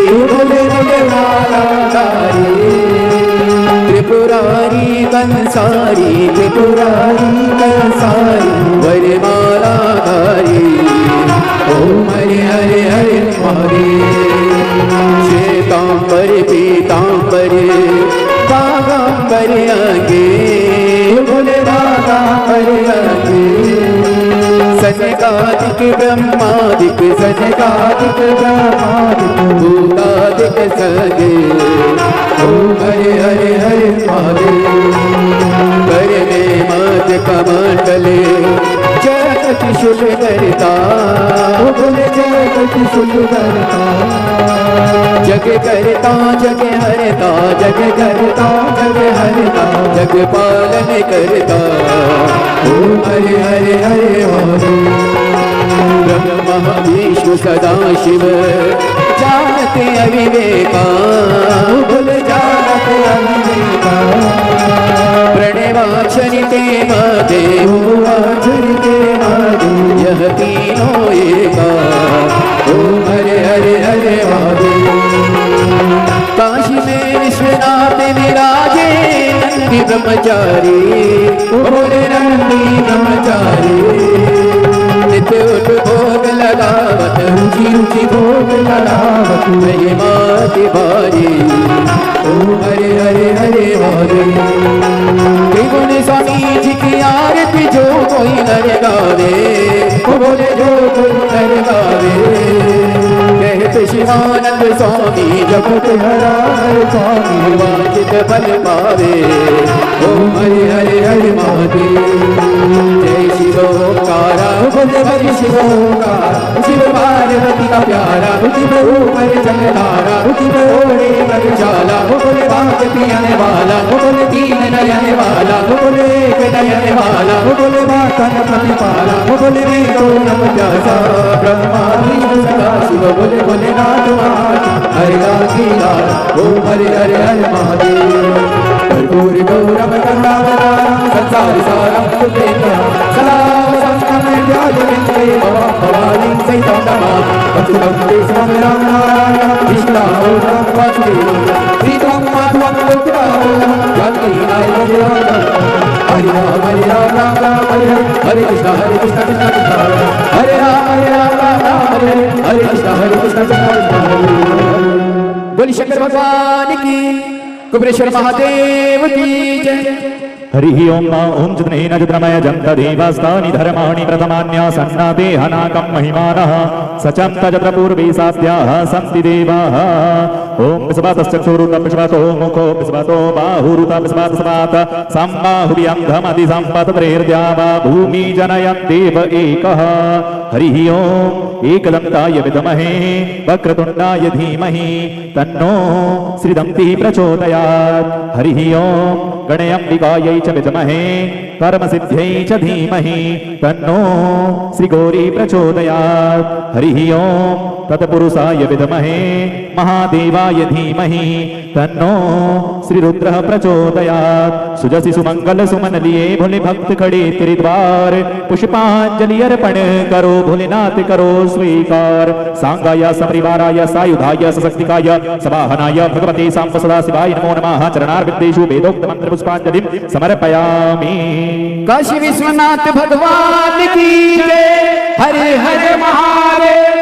बोले मणिमाला दारी। त्रिपुरारी कंसारी, त्रिपुरारी कंसारी, वरमाला धारी। ओम हरे हरे हरे महादेव। श्वेतांबर पीतांबर बागांबर अंगे, बोले बागांबर अंगे। सनकादिक ब्रह्मादिक, सनकादिक ब्रह्मादिक, भूतादिक सगे। ओम हरे हरे हरे महादेव। कर में मत कमंडले, जगत शुभ करता, बोले जगत शुभ करता। जग करता जग हरता, जग करता जग हरता, जग पालन करता। ओम हरे हरे हरे महादेव। ब्रह्मा विष्णु सदा शिव, जानते अविवेका, बोले जानते अविवेका। प्रणवाक्षरिते महादेव, अक्षरिते महादेव, यह तीनों एका। ओम हरे हरे हरे महादेव। काशी में विश्वनाथ विराजे, नंदी ब्रह्मचारी, बोले नंदी ब्रह्मचारी। नित्य उठ भोग लगावत, रुचि रुचि भोग लगावत, जय माति बारी। ओम हरे हरे हरे महादेव। त्रिगुण स्वामी जी की आरती जो कोई नर गावे, बोले जो कोई नर गावे। कहते शिवानंद स्वामी जपत हरा हर स्वामी, वांछित फल पावे। ओम हरे हरे हरे महादेव। जय शिवोंकारा, बोले हरि शिवोंकारा। शिव पार्वती का प्यारा, शिव ऊपर जलधारा, शिव ओढ़े मधुशाला, बोले बात पियाने वाला, बोले तीन नयन वाला, बोले एक नयन वाला, बोले मातन प्रतिपाला, बोले मैं तो नम प्यासा। ब्रह्मा विष्णु सदा शिव, बोले बोले नाथ महादेव, हरिदास की लाल। ओम हरे हरे हरे महादेव। कर्पूर गौरव करुणावतारम, संसार सारम सुखेन्द्रम, सदा वसंतम व्याजयन्ते भवानी सहितं नमामि। वसुतं देशं राम नारायणं, विष्णुं राम वासुदेवं, सीतं माधवं लोकनाथं, जानकी नायकं राम। हरे राम राम राम हरे हरे, कृष्ण कृष्ण कृष्ण हरे राम राम हरे कृष्ण कृष्ण कृष्ण हरे। बोली शंकर भगवान की, कुबेरेश्वर महादेव की जय। हरि ओम ओम चिदनेन चिद्रमय जन्त देवास्तानि धर्माणि प्रथमान्यासन्नादेहनाकं महिमानः सचं तजत्र पूर्वे साध्याः सन्ति देवाः। ओम विस्वातश्चक्षुरुतं विश्वातो मुखो विस्वातो बाहुरुतं विस्वातस्वात् सम्बाहुव्यन्धमतिसम्पतत्रेर्द्यावा भूमि जनयन्देव एकः। हरि ओम एकदन्ताय विद्महे वक्रतुण्डाय धीमहि तन्नो श्रीदन्तिः प्रचोदयात्। हरि ओम गणयम्बिकायै च विद्महे कर्मसिद्ध्यै च धीमहि तन्नो श्रीगौरी प्रचोदयात्। हरि ओम तत्पुरुषाय विद्महे महादेवाय धीमहि तन्नो श्रीरुद्रः प्रचोदयात्। सुजसि सुमंगल सुमन लिए भोले भक्त खड़े तेरे द्वार, पुष्पांजलि अर्पण करो भोलेनाथ करो स्वीकार। सांगाय सपरिवाराय सायुधाय सशक्तिकाय सवाहनाय भगवते सांब सदा शिवाय नमो नमः। चरणारविन्देषु वेदोक्त मंत्र पुष्पांजलिं समर्पयामि। काशी विश्वनाथ भगवान की जय। हरे हरे महादेव।